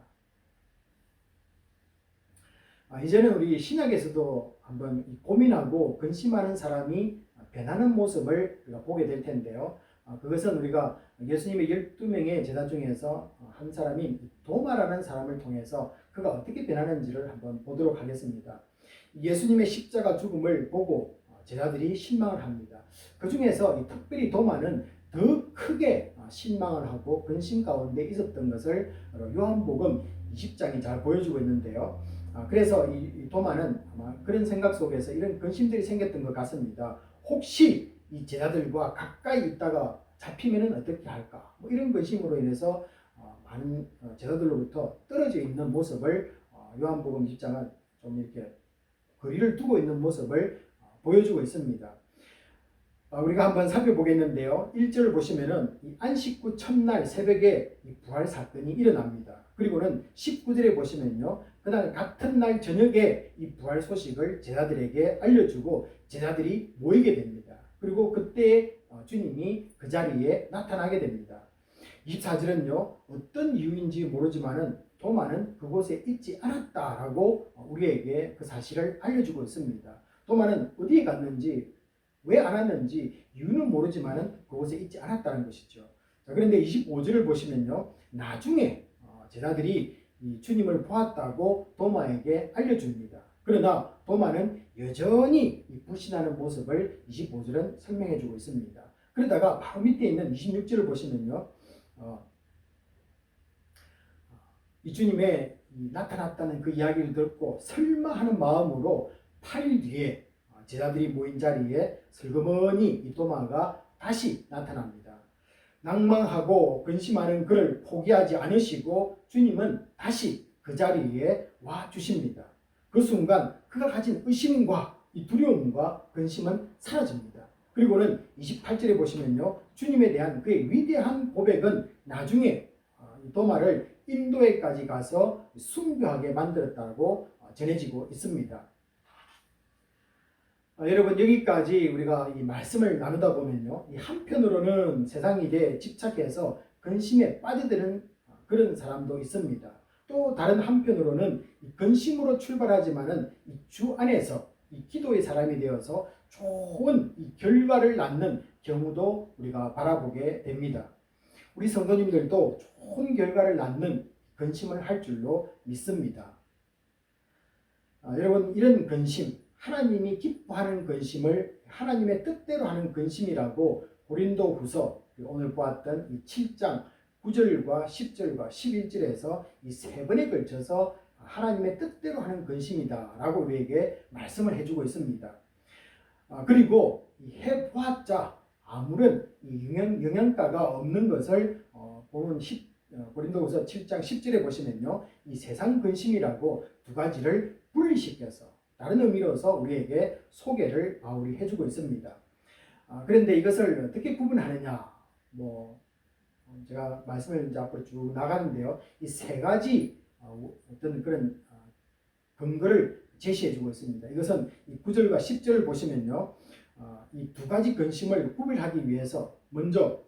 S2: 이제는 우리 신약에서도 한번 고민하고 근심하는 사람이 변하는 모습을 우리가 보게 될 텐데요. 그것은 우리가 예수님의 12명의 제자 중에서 한 사람인 도마라는 사람을 통해서 그가 어떻게 변하는지를 한번 보도록 하겠습니다. 예수님의 십자가 죽음을 보고 제자들이 실망을 합니다. 그 중에서 특별히 도마는 더 크게 실망을 하고 근심 가운데 있었던 것을 요한복음 20장이 잘 보여주고 있는데요. 그래서 이 도마는 아마 그런 생각 속에서 이런 근심들이 생겼던 것 같습니다. 혹시 이 제자들과 가까이 있다가 잡히면 어떻게 할까? 이런 근심으로 인해서 많은 제자들로부터 떨어져 있는 모습을 요한복음 20장은 좀 이렇게 거리를 두고 있는 모습을 보여주고 있습니다. 우리가 한번 살펴보겠는데요. 1절을 보시면은 이 안식구 첫날 새벽에 이 부활 사건이 일어납니다. 그리고는 19절에 보시면요, 그날 같은 날 저녁에 이 부활 소식을 제자들에게 알려주고 제자들이 모이게 됩니다. 그리고 그때 주님이 그 자리에 나타나게 됩니다. 24절은요, 어떤 이유인지 모르지만은 도마는 그곳에 있지 않았다라고 우리에게 그 사실을 알려주고 있습니다. 도마는 어디에 갔는지 왜 안 왔는지 이유는 모르지만은 그곳에 있지 않았다는 것이죠. 자, 그런데 25절을 보시면요, 나중에 제자들이 이 주님을 보았다고 도마에게 알려줍니다. 그러나 도마는 여전히 불신하는 모습을 25절은 설명해주고 있습니다. 그러다가 바로 밑에 있는 26절을 보시면요, 이 주님의 나타났다는 그 이야기를 듣고 설마 하는 마음으로 8일 뒤에 제자들이 모인 자리에 슬그머니 이 도마가 다시 나타납니다. 낭망하고 근심하는 그를 포기하지 않으시고 주님은 다시 그 자리에 와 주십니다. 그 순간 그가 가진 의심과 이 두려움과 근심은 사라집니다. 그리고는 28절에 보시면요, 주님에 대한 그의 위대한 고백은 나중에 도마를 인도에까지 가서 순교하게 만들었다고 전해지고 있습니다. 여러분, 여기까지 우리가 이 말씀을 나누다 보면요, 이 한편으로는 세상 일에 집착해서 근심에 빠져드는 그런 사람도 있습니다. 또 다른 한편으로는 근심으로 출발하지만은 이 주 안에서 이 기도의 사람이 되어서 좋은 이 결과를 낳는 경우도 우리가 바라보게 됩니다. 우리 성도님들도 좋은 결과를 낳는 근심을 할 줄로 믿습니다. 여러분 이런 근심, 하나님이 기뻐하는 근심을 하나님의 뜻대로 하는 근심이라고 고린도후서 오늘 보았던 이 7장 9절과 10절과 11절에서 이 세 번에 걸쳐서 하나님의 뜻대로 하는 근심이다라고 우리에게 말씀을 해주고 있습니다. 그리고 해보았자 아무런 영양가가 없는 것을 보면 고린도후서 7장 10절에 보시면요, 이 세상 근심이라고 두 가지를 분리시켜서 다른 의미로서 우리에게 소개를 바울이 해주고 있습니다. 그런데 이것을 어떻게 구분하느냐, 제가 말씀을 이제 앞으로 쭉 나가는데요, 이 세 가지 어떤 그런 근거를 제시해주고 있습니다. 이것은 이 9절과 10절을 보시면요, 이 두 가지 근심을 구별하기 위해서 먼저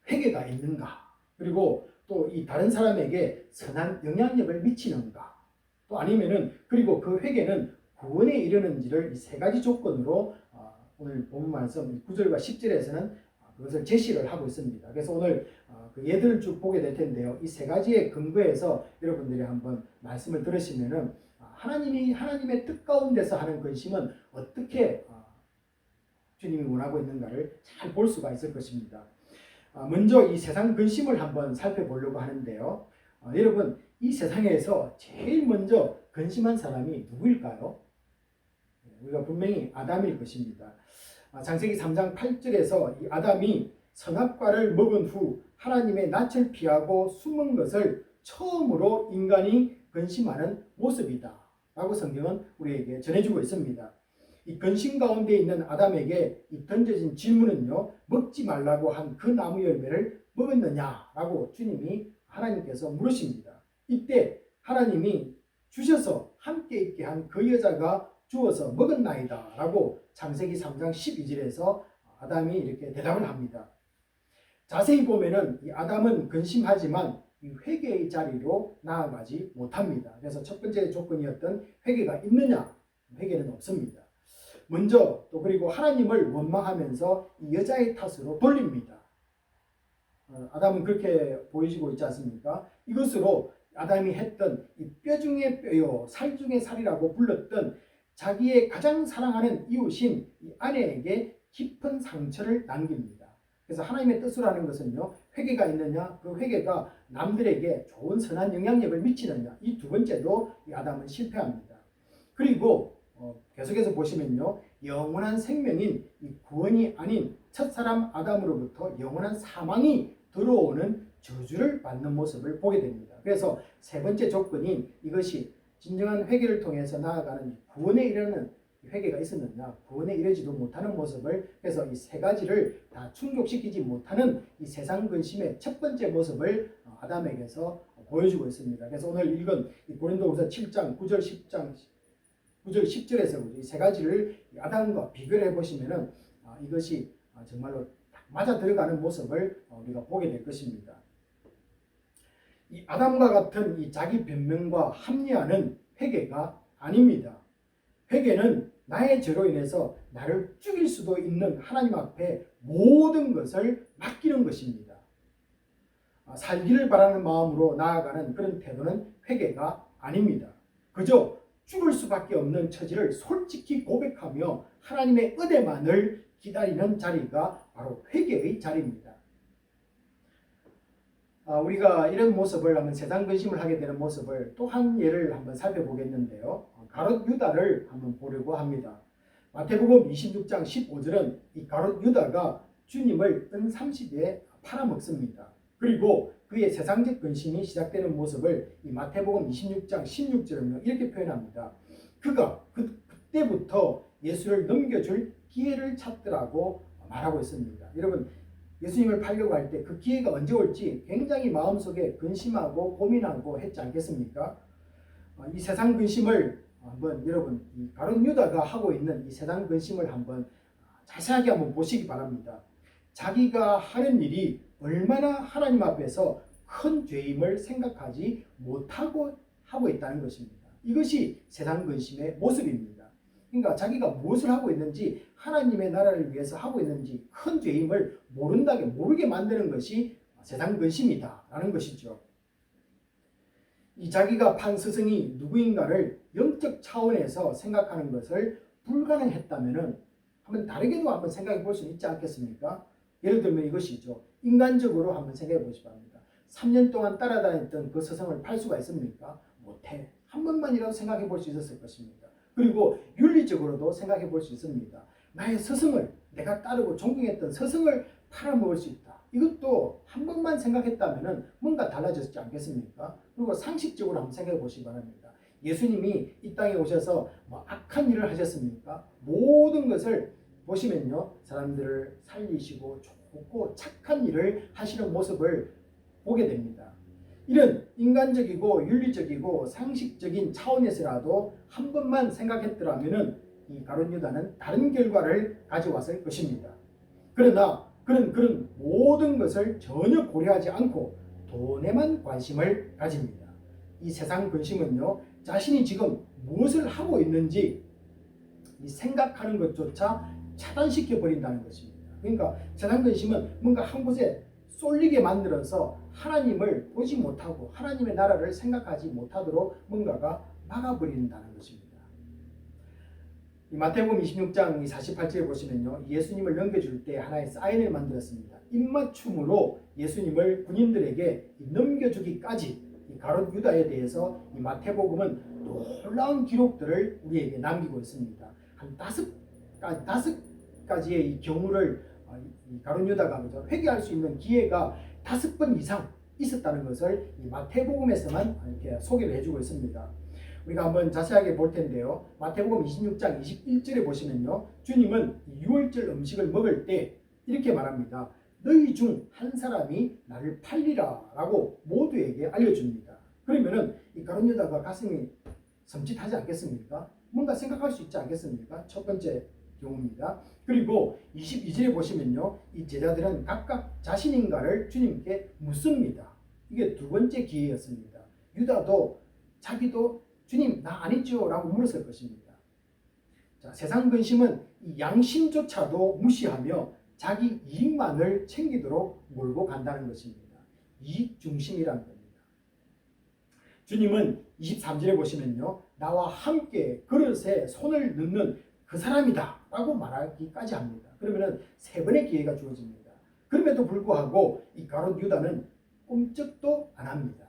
S2: 회개가 있는가, 그리고 또 이 다른 사람에게 선한 영향력을 미치는가, 또 아니면은 그리고 그 회개는 구원에 이르는지를 이 세 가지 조건으로 오늘 본 말씀 9절과 10절에서는 그것을 제시를 하고 있습니다. 그래서 오늘 그 예들을 쭉 보게 될 텐데요, 이 세 가지의 근거에서 여러분들이 한번 말씀을 들으시면은 하나님의 뜻 가운데서 하는 근심은 어떻게 주님이 원하고 있는가를 잘 볼 수가 있을 것입니다. 먼저 이 세상 근심을 한번 살펴보려고 하는데요, 여러분 이 세상에서 제일 먼저 근심한 사람이 누구일까요? 우리가 분명히 아담일 것입니다. 창세기 3장 8절에서 이 아담이 선악과를 먹은 후 하나님의 낯을 피하고 숨은 것을 처음으로 인간이 근심하는 모습이다 라고 성경은 우리에게 전해주고 있습니다. 이 근심 가운데 있는 아담에게 이 던져진 질문은요, 먹지 말라고 한 그 나무 열매를 먹었느냐라고 하나님께서 물으십니다. 이때 하나님이 주셔서 함께 있게 한 그 여자가 주어서 먹었나이다 라고 창세기 3장 12절에서 아담이 이렇게 대답을 합니다. 자세히 보면은 이 아담은 근심하지만 이 회개의 자리로 나아가지 못합니다. 그래서 첫 번째 조건이었던 회개가 있느냐, 회개는 없습니다. 먼저 또 그리고 하나님을 원망하면서 이 여자의 탓으로 돌립니다. 아담은 그렇게 보이시고 있지 않습니까? 이것으로 아담이 했던 이 뼈 중에 뼈요 살 중에 살이라고 불렀던 자기의 가장 사랑하는 이웃인 이 아내에게 깊은 상처를 남깁니다. 그래서 하나님의 뜻으로 하는 것은요, 회개가 있느냐, 그 회개가 남들에게 좋은 선한 영향력을 미치느냐, 이 두 번째도 이 아담은 실패합니다. 그리고 계속해서 보시면요, 영원한 생명인 이 구원이 아닌 첫사람 아담으로부터 영원한 사망이 들어오는 저주를 받는 모습을 보게 됩니다. 그래서 세 번째 조건인 이것이 진정한 회개를 통해서 나아가는 구원에 이르는 회개가 있었느냐, 구원에 이르지도 못하는 모습을, 그래서 이 세 가지를 다 충족시키지 못하는 이 세상 근심의 첫 번째 모습을 아담에게서 보여주고 있습니다. 그래서 오늘 읽은 고린도후서 7장 9절 10절에서 이 세 가지를 아담과 비교를 해보시면은 이것이 정말로 맞아 들어가는 모습을 우리가 보게 될 것입니다. 이 아담과 같은 이 자기 변명과 합리화는 회개가 아닙니다. 회개는 나의 죄로 인해서 나를 죽일 수도 있는 하나님 앞에 모든 것을 맡기는 것입니다. 살기를 바라는 마음으로 나아가는 그런 태도는 회개가 아닙니다. 그저 죽을 수밖에 없는 처지를 솔직히 고백하며 하나님의 은혜만을 기다리는 자리가 바로 회개의 자리입니다. 우리가 이런 모습을 한번 세상 근심을 하게 되는 모습을 또 한 예를 한번 살펴보겠는데요, 가롯 유다를 한번 보려고 합니다. 마태복음 26장 15절은 이 가롯 유다가 주님을 은 30에 팔아먹습니다. 그리고 그의 세상적 근심이 시작되는 모습을 이 마태복음 26장 16절은 이렇게 표현합니다. 그가 그때부터 예수를 넘겨줄 기회를 찾더라고 말하고 있습니다. 여러분, 예수님을 팔려고 할 때 그 기회가 언제 올지 굉장히 마음속에 근심하고 고민하고 했지 않겠습니까? 이 세상 근심을 한번 여러분, 이 가룟 유다가 하고 있는 이 세상 근심을 한번 자세하게 한번 보시기 바랍니다. 자기가 하는 일이 얼마나 하나님 앞에서 큰 죄임을 생각하지 못하고 하고 있다는 것입니다. 이것이 세상 근심의 모습입니다. 그러니까 자기가 무엇을 하고 있는지, 하나님의 나라를 위해서 하고 있는지 큰 죄임을 모르게 만드는 것이 세상 근심이다라는 것이죠. 이 자기가 판 스승이 누구인가를 영적 차원에서 생각하는 것을 불가능했다면은 한번 다르게도 한번 생각해 볼 수 있지 않겠습니까? 예를 들면 이것이죠. 인간적으로 한번 생각해 보시기 바랍니다. 3년 동안 따라다녔던 그 스승을 팔 수가 있습니까? 못해. 한 번만이라도 생각해 볼 수 있었을 것입니다. 그리고 윤리적으로도 생각해 볼 수 있습니다. 나의 스승을, 내가 따르고 존경했던 스승을 팔아먹을 수 있다. 이것도 한 번만 생각했다면 뭔가 달라졌지 않겠습니까? 그리고 상식적으로 한번 생각해 보시기 바랍니다. 예수님이 이 땅에 오셔서 뭐 악한 일을 하셨습니까? 모든 것을 보시면요, 사람들을 살리시고 좋고 착한 일을 하시는 모습을 보게 됩니다. 이런 인간적이고 윤리적이고 상식적인 차원에서라도 한 번만 생각했더라면 이 가룟 유다는 다른 결과를 가져왔을 것입니다. 그러나 그런 모든 것을 전혀 고려하지 않고 돈에만 관심을 가집니다. 이 세상 근심은요, 자신이 지금 무엇을 하고 있는지 이 생각하는 것조차 차단시켜 버린다는 것입니다. 그러니까 세상 근심은 뭔가 한 곳에 쏠리게 만들어서 하나님을 보지 못하고 하나님의 나라를 생각하지 못하도록 뭔가가 막아버린다는 것입니다. 이 마태복음 26장 48절에 보시면요, 예수님을 넘겨줄 때 하나의 사인을 만들었습니다. 입맞춤으로 예수님을 군인들에게 넘겨주기까지 이 가룟 유다에 대해서 이 마태복음은 놀라운 기록들을 우리에게 남기고 있습니다. 한 다섯 가지의 이 경우를 이 가룟 유다가 회개할 수 있는 기회가 5번 이상 있었다는 것을 이 마태복음에서만 이렇게 소개를 해주고 있습니다. 우리가 한번 자세하게 볼 텐데요. 마태복음 26장 21절에 보시면요, 주님은 유월절 음식을 먹을 때 이렇게 말합니다. 너희 중 한 사람이 나를 팔리라 라고 모두에게 알려줍니다. 그러면은 이 가룟 유다가 가슴이 섬찟하지 않겠습니까? 뭔가 생각할 수 있지 않겠습니까? 첫 번째 경우입니다. 그리고 22절에 보시면요, 이 제자들은 각각 자신인가를 주님께 묻습니다. 이게 두 번째 기회였습니다. 유다도 자기도 주님 나 아니죠 라고 물었을 것입니다. 자, 세상 근심은 이 양심조차도 무시하며 자기 이익만을 챙기도록 몰고 간다는 것입니다. 이익 중심이라는 겁니다. 주님은 23절에 보시면요, 나와 함께 그릇에 손을 넣는 그 사람이다 라고 말하기까지 합니다. 그러면 3번의 기회가 주어집니다. 그럼에도 불구하고 이 가룟 유다는 꼼짝도 안 합니다.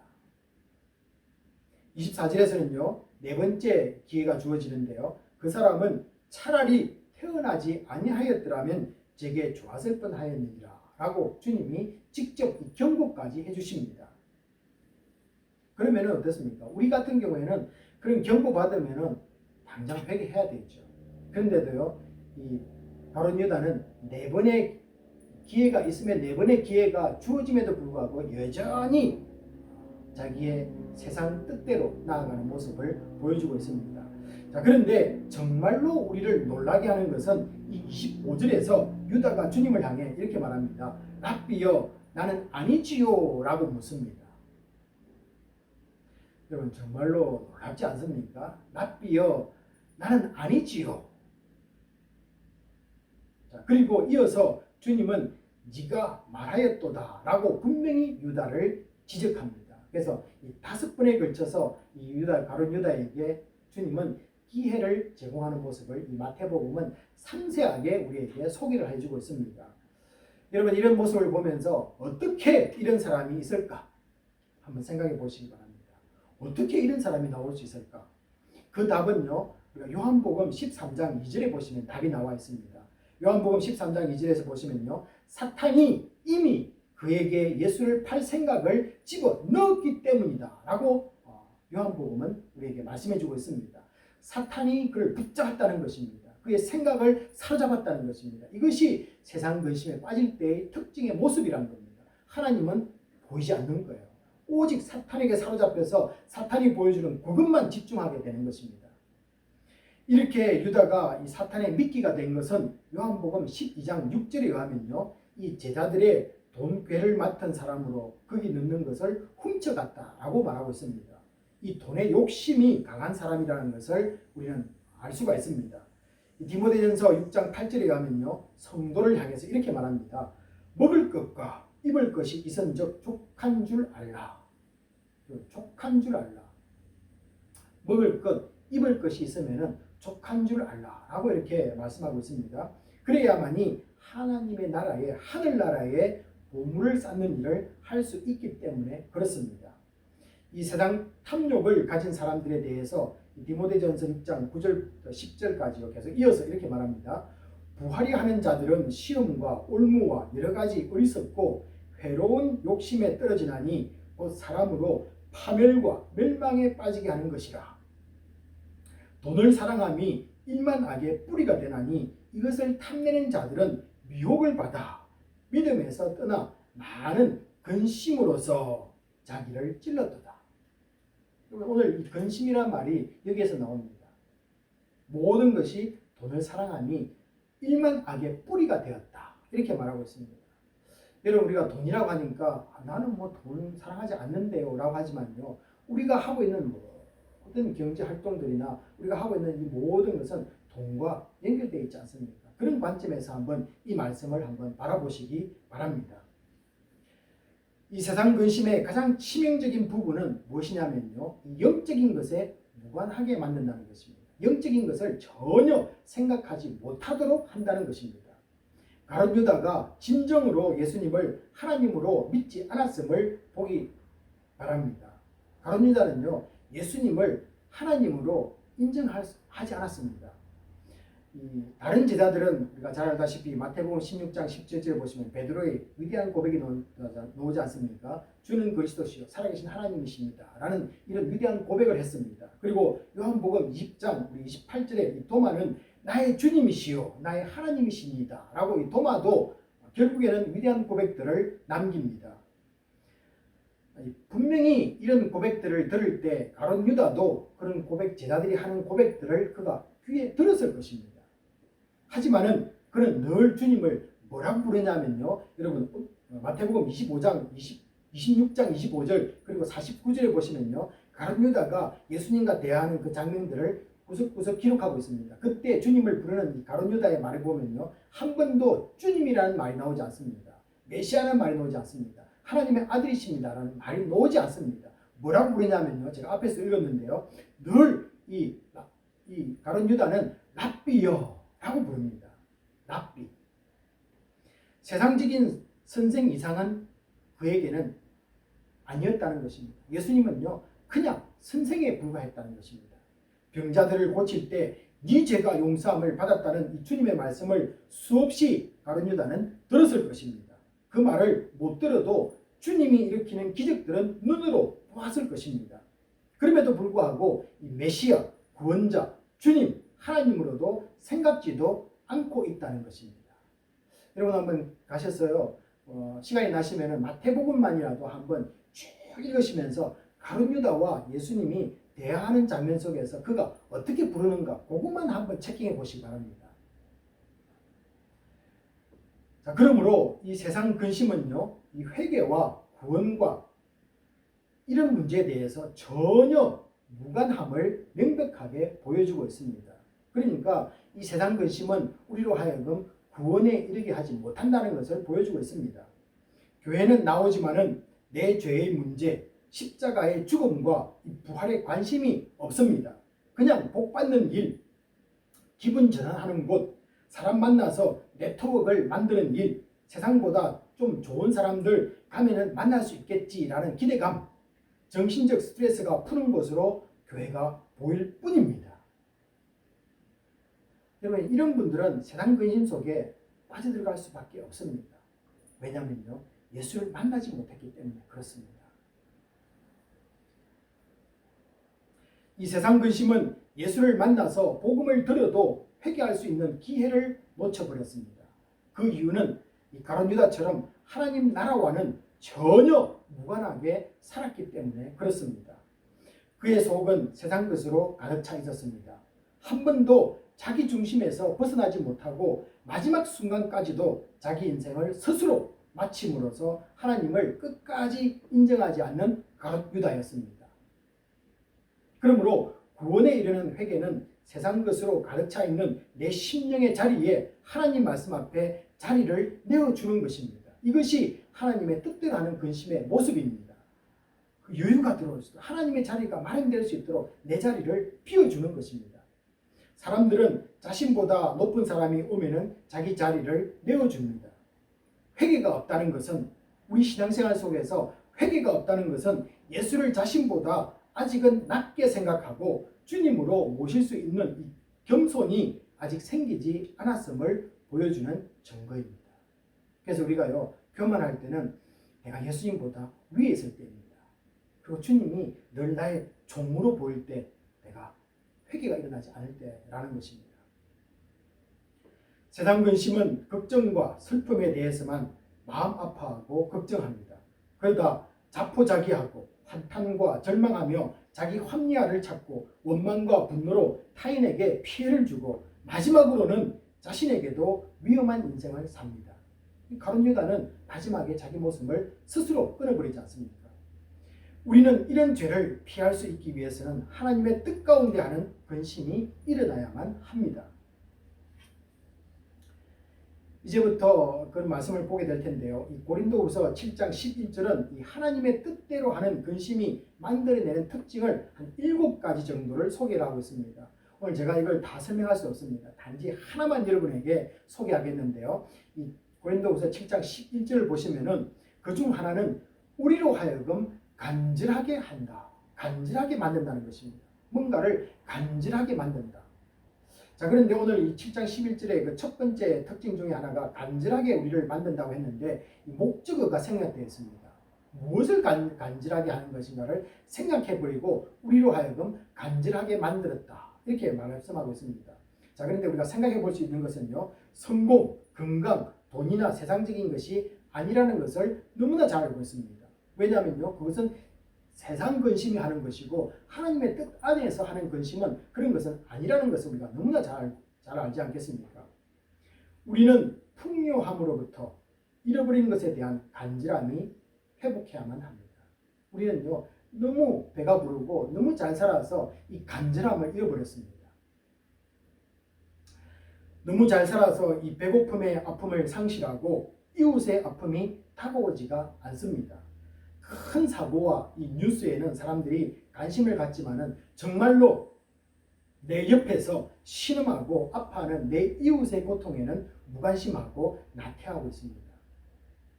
S2: 24절에서는요, 4번째 기회가 주어지는데요, 그 사람은 차라리 태어나지 아니하였더라면 제게 좋았을 뻔하였느니라 라고 주님이 직접 경고까지 해주십니다. 그러면 어떻습니까? 우리 같은 경우에는 그런 경고 받으면 당장 회개해야 되죠. 그런데도요, 이 가룟 유다는 4번의 기회가 있으면 4번의 기회가 주어짐에도 불구하고 여전히 자기의 세상 뜻대로 나아가는 모습을 보여주고 있습니다. 자, 그런데 정말로 우리를 놀라게 하는 것은 이 25절에서 유다가 주님을 향해 이렇게 말합니다. 랍비여 나는 아니지요 라고 묻습니다. 여러분 정말로 놀랍지 않습니까? 랍비여 나는 아니지요. 자, 그리고 이어서 주님은 네가 말하였도다 라고 분명히 유다를 지적합니다. 그래서 이 5번에 걸쳐서 이 가룟 유다에게 주님은 기회를 제공하는 모습을 이 마태복음은 상세하게 우리에게 소개를 해주고 있습니다. 여러분 이런 모습을 보면서 어떻게 이런 사람이 있을까 한번 생각해 보시기 바랍니다. 어떻게 이런 사람이 나올 수 있을까? 그 답은요, 요한복음 13장 2절에 보시면 답이 나와 있습니다. 요한복음 13장 2절에서 보시면요, 사탄이 이미 그에게 예수를 팔 생각을 집어넣었기 때문이다 라고 요한복음은 우리에게 말씀해주고 있습니다. 사탄이 그를 붙잡았다는 것입니다. 그의 생각을 사로잡았다는 것입니다. 이것이 세상 근심에 빠질 때의 특징의 모습이라는 겁니다. 하나님은 보이지 않는 거예요. 오직 사탄에게 사로잡혀서 사탄이 보여주는 그것만 집중하게 되는 것입니다. 이렇게 유다가 이 사탄의 미끼가 된 것은 요한복음 12장 6절에 의하면요, 이 제자들의 돈괴를 맡은 사람으로 거기 넣는 것을 훔쳐갔다라고 말하고 있습니다. 이 돈의 욕심이 강한 사람이라는 것을 우리는 알 수가 있습니다. 디모데전서 6장 8절에 의하면요, 성도를 향해서 이렇게 말합니다. 먹을 것과 입을 것이 있은즉 족한 줄 알라. 족한 줄 알라. 먹을 것, 입을 것이 있으면은 족한 줄 알라라고 이렇게 말씀하고 있습니다. 그래야만이 하나님의 나라에, 하늘나라에 보물을 쌓는 일을 할 수 있기 때문에 그렇습니다. 이 세상 탐욕을 가진 사람들에 대해서 디모데전서 6장 9절부터 10절까지 계속 이어서 이렇게 말합니다. 부활이 하는 자들은 시험과 올무와 여러 가지 어리석고 괴로운 욕심에 떨어지나니 곧 사람으로 파멸과 멸망에 빠지게 하는 것이라. 돈을 사랑함이 일만 악의 뿌리가 되나니 이것을 탐내는 자들은 미혹을 받아 믿음에서 떠나 많은 근심으로서 자기를 찔렀도다. 오늘 이 근심이란 말이 여기에서 나옵니다. 모든 것이 돈을 사랑함이 일만 악의 뿌리가 되었다. 이렇게 말하고 있습니다. 여러분, 우리가 돈이라고 하니까 나는 뭐 돈 사랑하지 않는데요 라고 하지만요, 우리가 하고 있는 모든 경제 활동들이나 우리가 하고 있는 이 모든 것은 돈과 연결되어 있지 않습니까? 그런 관점에서 한번 이 말씀을 한번 바라보시기 바랍니다. 이 세상 근심의 가장 치명적인 부분은 무엇이냐면요, 이 영적인 것에 무관하게 만든다는 것입니다. 영적인 것을 전혀 생각하지 못하도록 한다는 것입니다. 가룟 유다가 진정으로 예수님을 하나님으로 믿지 않았음을 보기 바랍니다. 가룟 유다는요, 예수님을 하나님으로 인정하지 않았습니다. 다른 제자들은 우리가 잘 알다시피 마태복음 16장 17절에 보시면 베드로의 위대한 고백이 나오지 않습니까? 주는 그리스도시요 살아계신 하나님이십니다 라는 이런 위대한 고백을 했습니다. 그리고 요한복음 20장 28절에 이 도마는 나의 주님이시요 나의 하나님이십니다 라고 이 도마도 결국에는 위대한 고백들을 남깁니다. 분명히 이런 고백들을 들을 때 가룟 유다도 그런 고백, 제자들이 하는 고백들을 그가 귀에 들었을 것입니다. 하지만은 그는 늘 주님을 뭐라고 부르냐면요, 여러분 마태복음 26장 25절 그리고 49절에 보시면요, 가룟 유다가 예수님과 대화하는 그 장면들을 구석구석 기록하고 있습니다. 그때 주님을 부르는 가룟 유다의 말을 보면요, 한 번도 주님이라는 말이 나오지 않습니다. 메시아라는 말이 나오지 않습니다. 하나님의 아들이십니다라는 말이 나오지 않습니다. 뭐라고 부르냐면요, 제가 앞에서 읽었는데요, 늘 이 가룟 유다는 랍비여 라고 부릅니다. 랍비. 세상적인 선생 이상은 그에게는 아니었다는 것입니다. 예수님은요, 그냥 선생에 불과했다는 것입니다. 병자들을 고칠 때 네 죄가 용서함을 받았다는 이 주님의 말씀을 수없이 가룟 유다는 들었을 것입니다. 그 말을 못 들어도 주님이 일으키는 기적들은 눈으로 보았을 것입니다. 그럼에도 불구하고 이 메시아, 구원자, 주님, 하나님으로도 생각지도 않고 있다는 것입니다. 여러분 한번 가셨어요. 시간이 나시면 마태복음만이라도 한번 쭉 읽으시면서 가룟 유다와 예수님이 대화하는 장면 속에서 그가 어떻게 부르는가 그것만 한번 체킹해 보시기 바랍니다. 자, 그러므로 이 세상 근심은요, 이 회개와 구원과 이런 문제에 대해서 전혀 무관함을 명백하게 보여주고 있습니다. 그러니까 이 세상 근심은 우리로 하여금 구원에 이르게 하지 못한다는 것을 보여주고 있습니다. 교회는 나오지만은 내 죄의 문제, 십자가의 죽음과 부활에 관심이 없습니다. 그냥 복 받는 일, 기분 전환하는 곳, 사람 만나서 네트워크를 만드는 일, 세상보다 좀 좋은 사람들 가면은 만날 수 있겠지라는 기대감, 정신적 스트레스가 푸는 곳으로 교회가 보일 뿐입니다. 여러분, 이런 분들은 세상 근심 속에 빠져들어갈 수밖에 없습니다. 왜냐하면요, 예수를 만나지 못했기 때문에 그렇습니다. 이 세상 근심은 예수를 만나서 복음을 들어도 회개할 수 있는 기회를 놓쳐버렸습니다. 그 이유는 이 가룟 유다처럼 하나님 나라와는 전혀 무관하게 살았기 때문에 그렇습니다. 그의 속은 세상 것으로 가득 차 있었습니다. 한 번도 자기 중심에서 벗어나지 못하고 마지막 순간까지도 자기 인생을 스스로 마침으로써 하나님을 끝까지 인정하지 않는 가룟 유다였습니다. 그러므로 구원에 이르는 회개는 세상 것으로 가득 차 있는 내 심령의 자리에 하나님 말씀 앞에 자리를 내어주는 것입니다. 이것이 하나님의 뜻대로 하는 근심의 모습입니다. 그 여유가 들어올 수 있도록 하나님의 자리가 마련될 수 있도록 내 자리를 비워주는 것입니다. 사람들은 자신보다 높은 사람이 오면은 자기 자리를 내어줍니다. 회개가 없다는 것은 우리 신앙생활 속에서 회개가 없다는 것은 예수를 자신보다 아직은 낮게 생각하고 주님으로 모실 수 있는 이 겸손이 아직 생기지 않았음을 보여주는 증거입니다. 그래서 우리가요, 교만할 때는 내가 예수님보다 위에 있을 때입니다. 그리고 주님이 늘 나의 종으로 보일 때 내가 회개가 일어나지 않을 때라는 것입니다. 세상 근심은 걱정과 슬픔에 대해서만 마음 아파하고 걱정합니다. 그러다 자포자기하고 한탄과 절망하며 자기 합리화를 찾고 원망과 분노로 타인에게 피해를 주고 마지막으로는 자신에게도 위험한 인생을 삽니다. 가룟 유다는 마지막에 자기 목숨을 스스로 끊어버리지 않습니까? 우리는 이런 죄를 피할 수 있기 위해서는 하나님의 뜻 가운데 하는 근심이 일어나야만 합니다. 이제부터 그런 말씀을 보게 될 텐데요. 이 고린도후서 7장 11절은 이 하나님의 뜻대로 하는 근심이 만들어내는 특징을 한 7가지 정도를 소개를 하고 있습니다. 오늘 제가 이걸 다 설명할 수 없습니다. 단지 하나만 여러분에게 소개하겠는데요. 이 고린도후서 7장 11절을 보시면은 그중 하나는 우리로 하여금 간절하게 한다. 간절하게 만든다는 것입니다. 뭔가를 간절하게 만든다. 자, 그런데 오늘 이 7장 11절의 그 첫 번째 특징 중에 하나가 간절하게 우리를 만든다고 했는데 이 목적어가 생략되어 있습니다. 무엇을 간절하게 하는 것인가를 생각해버리고 우리로 하여금 간절하게 만들었다. 이렇게 말씀하고 있습니다. 자, 그런데 우리가 생각해 볼 수 있는 것은요. 성공, 건강, 돈이나 세상적인 것이 아니라는 것을 너무나 잘 알고 있습니다. 왜냐하면요. 그것은 세상 근심이 하는 것이고 하나님의 뜻 안에서 하는 근심은 그런 것은 아니라는 것을 우리가 너무나 잘 알지 않겠습니까? 우리는 풍요함으로부터 잃어버린 것에 대한 간절함이 회복해야만 합니다. 우리는요. 너무 배가 부르고 너무 잘 살아서 이 간절함을 잃어버렸습니다. 너무 잘 살아서 이 배고픔의 아픔을 상실하고 이웃의 아픔이 다가오지가 않습니다. 큰 사고와 이 뉴스에는 사람들이 관심을 갖지만은 정말로 내 옆에서 신음하고 아파하는 내 이웃의 고통에는 무관심하고 나태하고 있습니다.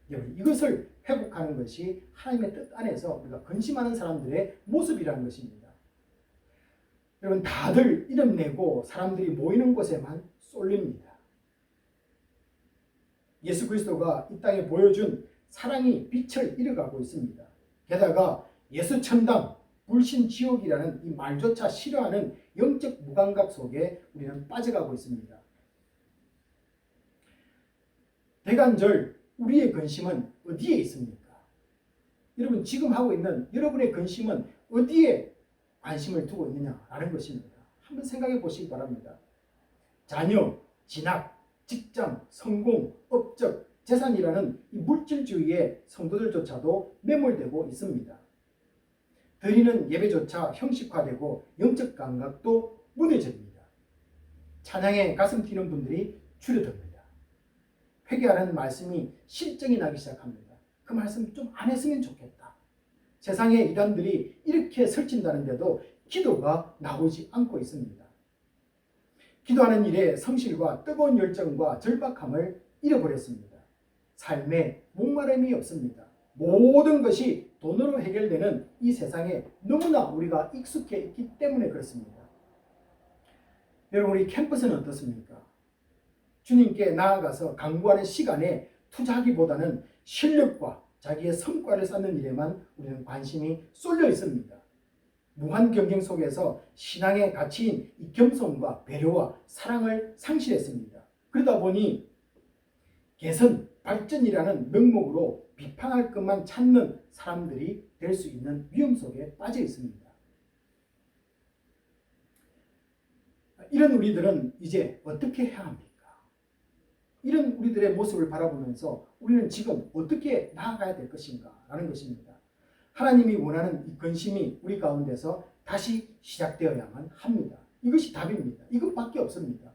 S2: 여러분, 이것을 회복하는 것이 하나님의 뜻 안에서 우리가 근심하는 사람들의 모습이라는 것입니다. 여러분, 다들 이름 내고 사람들이 모이는 곳에만 쏠립니다. 예수 그리스도가 이 땅에 보여준 사랑이 빛을 잃어가고 있습니다. 게다가 예수 천당, 불신 지옥이라는 이 말조차 싫어하는 영적 무감각 속에 우리는 빠져가고 있습니다. 대간절 우리의 근심은 어디에 있습니까? 여러분, 지금 하고 있는 여러분의 근심은 어디에 관심을 두고 있느냐라는 것입니다. 한번 생각해 보시기 바랍니다. 자녀, 진학, 직장, 성공, 업적, 재산이라는 이 물질주의에 성도들조차도 매몰되고 있습니다. 드리는 예배조차 형식화되고 영적 감각도 무뎌집니다. 찬양에 가슴 뛰는 분들이 줄어듭니다. 회개하라는 말씀이 실정이 나기 시작합니다. 그 말씀 좀 안 했으면 좋겠다. 세상의 이단들이 이렇게 설친다는데도 기도가 나오지 않고 있습니다. 기도하는 일에 성실과 뜨거운 열정과 절박함을 잃어버렸습니다. 삶에 목마름이 없습니다. 모든 것이 돈으로 해결되는 이 세상에 너무나 우리가 익숙해 있기 때문에 그렇습니다. 여러분, 우리 캠퍼스는 어떻습니까? 주님께 나아가서 강구하는 시간에 투자하기보다는 실력과 자기의 성과를 쌓는 일에만 우리는 관심이 쏠려 있습니다. 무한 경쟁 속에서 신앙의 가치인 이 겸손과 배려와 사랑을 상실했습니다. 그러다 보니 개선, 발전이라는 명목으로 비판할 것만 찾는 사람들이 될 수 있는 위험 속에 빠져 있습니다. 이런 우리들은 이제 어떻게 해야 합니까? 이런 우리들의 모습을 바라보면서 우리는 지금 어떻게 나아가야 될 것인가 라는 것입니다. 하나님이 원하는 이 근심이 우리 가운데서 다시 시작되어야만 합니다. 이것이 답입니다. 이것밖에 없습니다.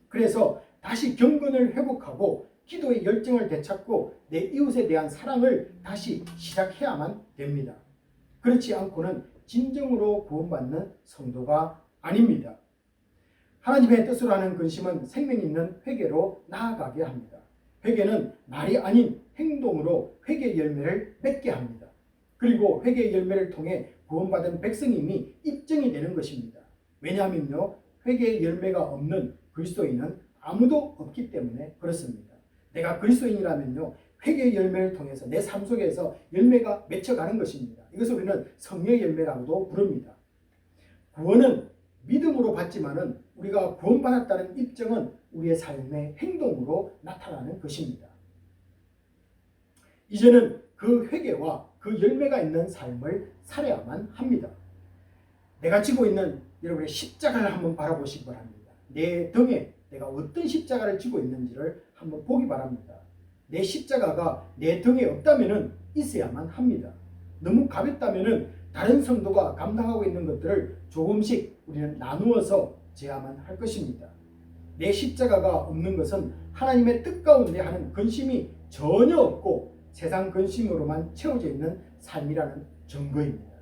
S2: 그래서 다시 경건을 회복하고 기도의 열정을 되찾고 내 이웃에 대한 사랑을 다시 시작해야만 됩니다. 그렇지 않고는 진정으로 구원받는 성도가 아닙니다. 하나님의 뜻으로 하는 근심은 생명 있는 회개로 나아가게 합니다. 회개는 말이 아닌 행동으로 회개 열매를 맺게 합니다. 그리고 회개 열매를 통해 구원받은 백성임이 입증이 되는 것입니다. 왜냐하면요, 회개 열매가 없는 그리스도인은 아무도 없기 때문에 그렇습니다. 내가 그리스도인이라면요, 회개 열매를 통해서 내 삶 속에서 열매가 맺혀가는 것입니다. 이것을 우리는 성령의 열매라고도 부릅니다. 구원은 믿음으로 받지만은 우리가 구원받았다는 입증은 우리의 삶의 행동으로 나타나는 것입니다. 이제는 그 회개와 그 열매가 있는 삶을 살아야만 합니다. 내가 지고 있는 여러분의 십자가를 한번 바라보시기 바랍니다. 내 등에 내가 어떤 십자가를 지고 있는지를 한번 보기 바랍니다. 내 십자가가 내 등에 없다면 있어야만 합니다. 너무 가볍다면 다른 성도가 감당하고 있는 것들을 조금씩 우리는 나누어서 져야만 할 것입니다. 내 십자가가 없는 것은 하나님의 뜻 가운데 하는 근심이 전혀 없고 세상 근심으로만 채워져 있는 삶이라는 증거입니다.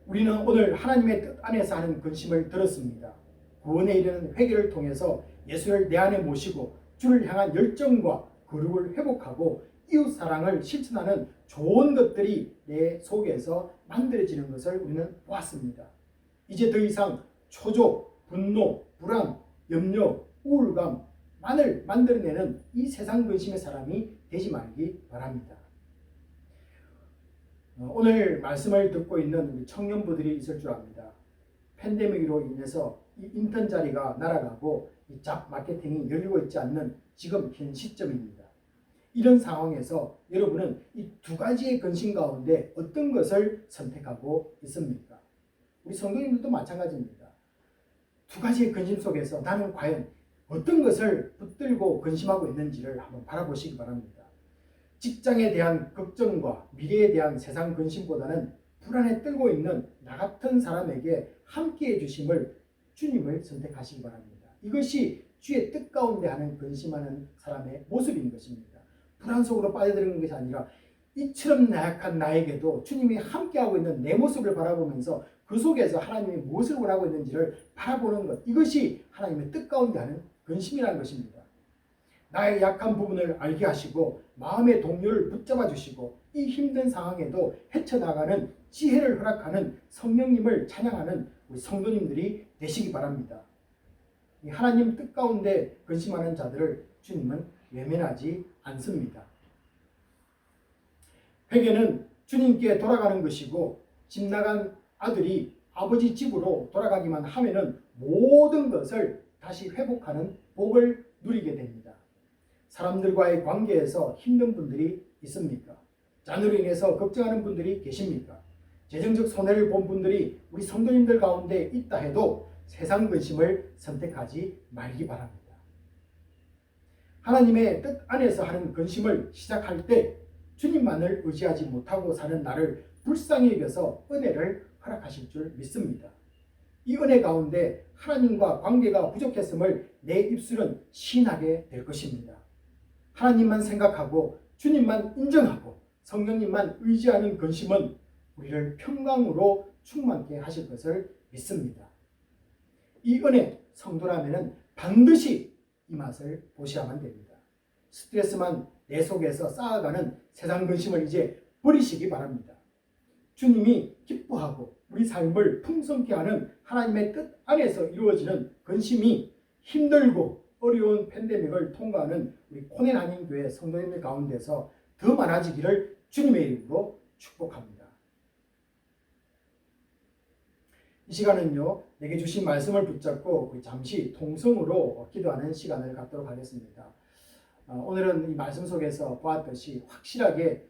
S2: 우리는 오늘 하나님의 뜻 안에서 하는 근심을 들었습니다. 구원에 이르는 회개를 통해서 예수를 내 안에 모시고 주를 향한 열정과 거룩을 회복하고 이웃 사랑을 실천하는 좋은 것들이 내 속에서 만들어지는 것을 우리는 보았습니다. 이제 더 이상 초조, 분노, 불안, 염려, 우울감만을 만들어내는 이 세상 근심의 사람이 되지 말기 바랍니다. 오늘 말씀을 듣고 있는 우리 청년부들이 있을 줄 압니다. 팬데믹으로 인해서 이 인턴 자리가 날아가고 이 잡 마케팅이 열리고 있지 않는 지금 현 시점입니다. 이런 상황에서 여러분은 이 두 가지의 근심 가운데 어떤 것을 선택하고 있습니까? 우리 성도님들도 마찬가지입니다. 두 가지의 근심 속에서 나는 과연 어떤 것을 붙들고 근심하고 있는지를 한번 바라보시기 바랍니다. 직장에 대한 걱정과 미래에 대한 세상 근심보다는 불안에 떨고 있는 나 같은 사람에게 함께해 주심을 주님을 선택하시기 바랍니다. 이것이 주의 뜻 가운데 하는 근심하는 사람의 모습인 것입니다. 불안 속으로 빠져드는 것이 아니라 이처럼 나약한 나에게도 주님이 함께하고 있는 내 모습을 바라보면서 그 속에서 하나님이 무엇을 원하고 있는지를 바라보는 것, 이것이 하나님의 뜻 가운데 하는 근심이라는 것입니다. 나의 약한 부분을 알게 하시고 마음의 동료를 붙잡아 주시고 이 힘든 상황에도 헤쳐나가는 지혜를 허락하는 성령님을 찬양하는 우리 성도님들이 되시기 바랍니다. 이 하나님 뜻 가운데 근심하는 자들을 주님은 외면하지 않습니다. 회개는 주님께 돌아가는 것이고 집 나간 아들이 아버지 집으로 돌아가기만 하면은 모든 것을 다시 회복하는 복을 누리게 됩니다. 사람들과의 관계에서 힘든 분들이 있습니까? 자녀로 인해서 걱정하는 분들이 계십니까? 재정적 손해를 본 분들이 우리 성도님들 가운데 있다 해도 세상 근심을 선택하지 말기 바랍니다. 하나님의 뜻 안에서 하는 근심을 시작할 때 주님만을 의지하지 못하고 사는 나를 불쌍히 여겨서 은혜를 허락하실 줄 믿습니다. 이 은혜 가운데 하나님과 관계가 부족했음을 내 입술은 시인하게 될 것입니다. 하나님만 생각하고 주님만 인정하고 성령님만 의지하는 근심은 우리를 평강으로 충만케 하실 것을 믿습니다. 이 은혜 성도라면 반드시 이 맛을 보셔야만 됩니다. 스트레스만 내 속에서 쌓아가는 세상 근심을 이제 버리시기 바랍니다. 주님이 기뻐하고 우리 삶을 풍성케 하는 하나님의 뜻 안에서 이루어지는 근심이 힘들고 어려운 팬데믹을 통과하는 우리 코넨 한인교회 성도님들 가운데서 더 많아지기를 주님의 이름으로 축복합니다. 이 시간은요, 내게 주신 말씀을 붙잡고 잠시 통성으로 기도하는 시간을 갖도록 하겠습니다. 오늘은 이 말씀 속에서 보았듯이 확실하게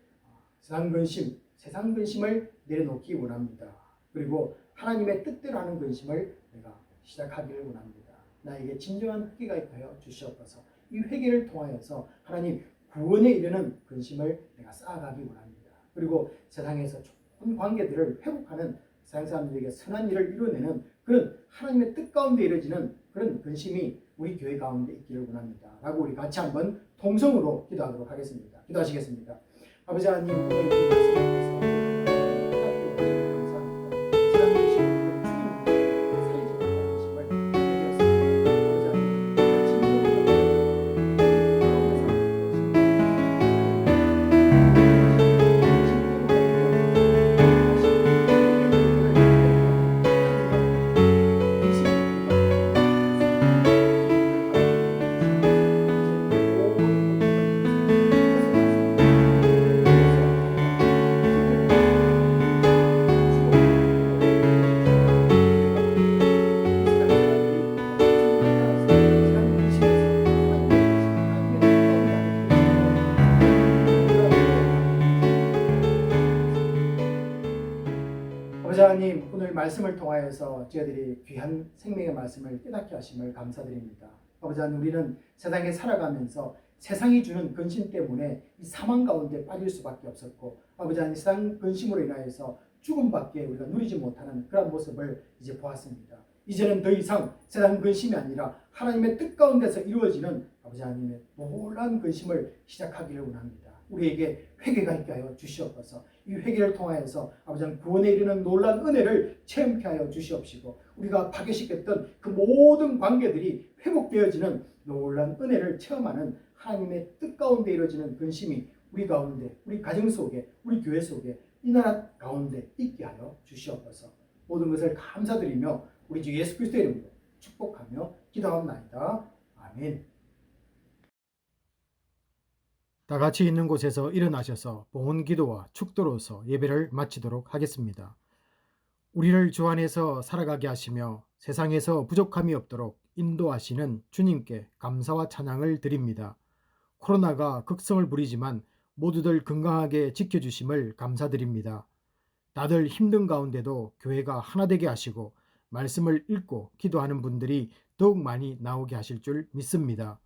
S2: 세상 근심을 내려놓기 원합니다. 그리고 하나님의 뜻대로 하는 근심을 내가 시작하기를 원합니다. 나에게 진정한 회개가 있하여 주시옵소서. 이 회개를 통하여서 하나님 구원에 이르는 근심을 내가 쌓아가기 원합니다. 그리고 세상에서 좋은 관계들을 회복하는 세상 사람들에게 선한 일을 이루어내는 그런 하나님의 뜻 가운데 이루어지는 그런 근심이 우리 교회 가운데 있기를 원합니다. 라고 우리 같이 한번 통성으로 기도하도록 하겠습니다. 기도하시겠습니다. 아버지 하나님 오늘 이 말씀을 통해서 감사합니다. 지난 시간을 아버지 하나님 오늘 말씀을 통하여서 저희들이 귀한 생명의 말씀을 깨닫게 하심을 감사드립니다. 아버지 하나님 우리는 세상에 살아가면서 세상이 주는 근심 때문에 이 사망 가운데 빠질 수밖에 없었고 아버지 하나님 세상 근심으로 인하여서 죽음밖에 우리가 누리지 못하는 그런 모습을 이제 보았습니다. 이제는 더 이상 세상 근심이 아니라 하나님의 뜻 가운데서 이루어지는 아버지 하나님의 놀라운 근심을 시작하기를 원합니다. 우리에게 회개가 있게 하여 주시옵소서. 이 회개를 통하여서 아버지 하나님 구원에 이르는 놀라운 은혜를 체험케 하여 주시옵시고 우리가 파괴시켰던 그 모든 관계들이 회복되어지는 놀라운 은혜를 체험하는 하나님의 뜻 가운데 이루어지는 근심이 우리 가운데, 우리 가정 속에, 우리 교회 속에, 이 나라 가운데 있게 하여 주시옵소서. 모든 것을 감사드리며 우리 주 예수 그리스도의 이름으로 축복하며 기도합나이다. 아멘. 다 같이 있는 곳에서 일어나셔서 봉헌 기도와 축도로서 예배를 마치도록 하겠습니다. 우리를 주 안에서 살아가게 하시며 세상에서 부족함이 없도록 인도하시는 주님께 감사와 찬양을 드립니다. 코로나가 극성을 부리지만 모두들 건강하게 지켜주심을 감사드립니다. 다들 힘든 가운데도 교회가 하나 되게 하시고 말씀을 읽고 기도하는 분들이 더욱 많이 나오게 하실 줄 믿습니다.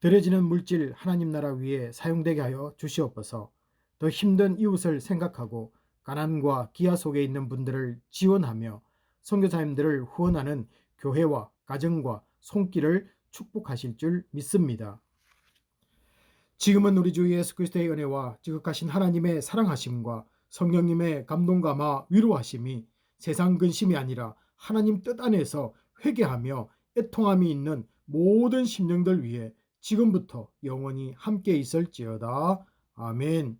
S2: 들여지는 물질 하나님 나라 위에 사용되게 하여 주시옵소서. 더 힘든 이웃을 생각하고 가난과 기아 속에 있는 분들을 지원하며 선교사님들을 후원하는 교회와 가정과 손길을 축복하실 줄 믿습니다. 지금은 우리 주 예수 그리스도의 은혜와 지극하신 하나님의 사랑하심과 성령님의 감동감화 위로하심이 세상 근심이 아니라 하나님 뜻 안에서 회개하며 애통함이 있는 모든 심령들 위해 지금부터 영원히 함께 있을지어다. 아멘.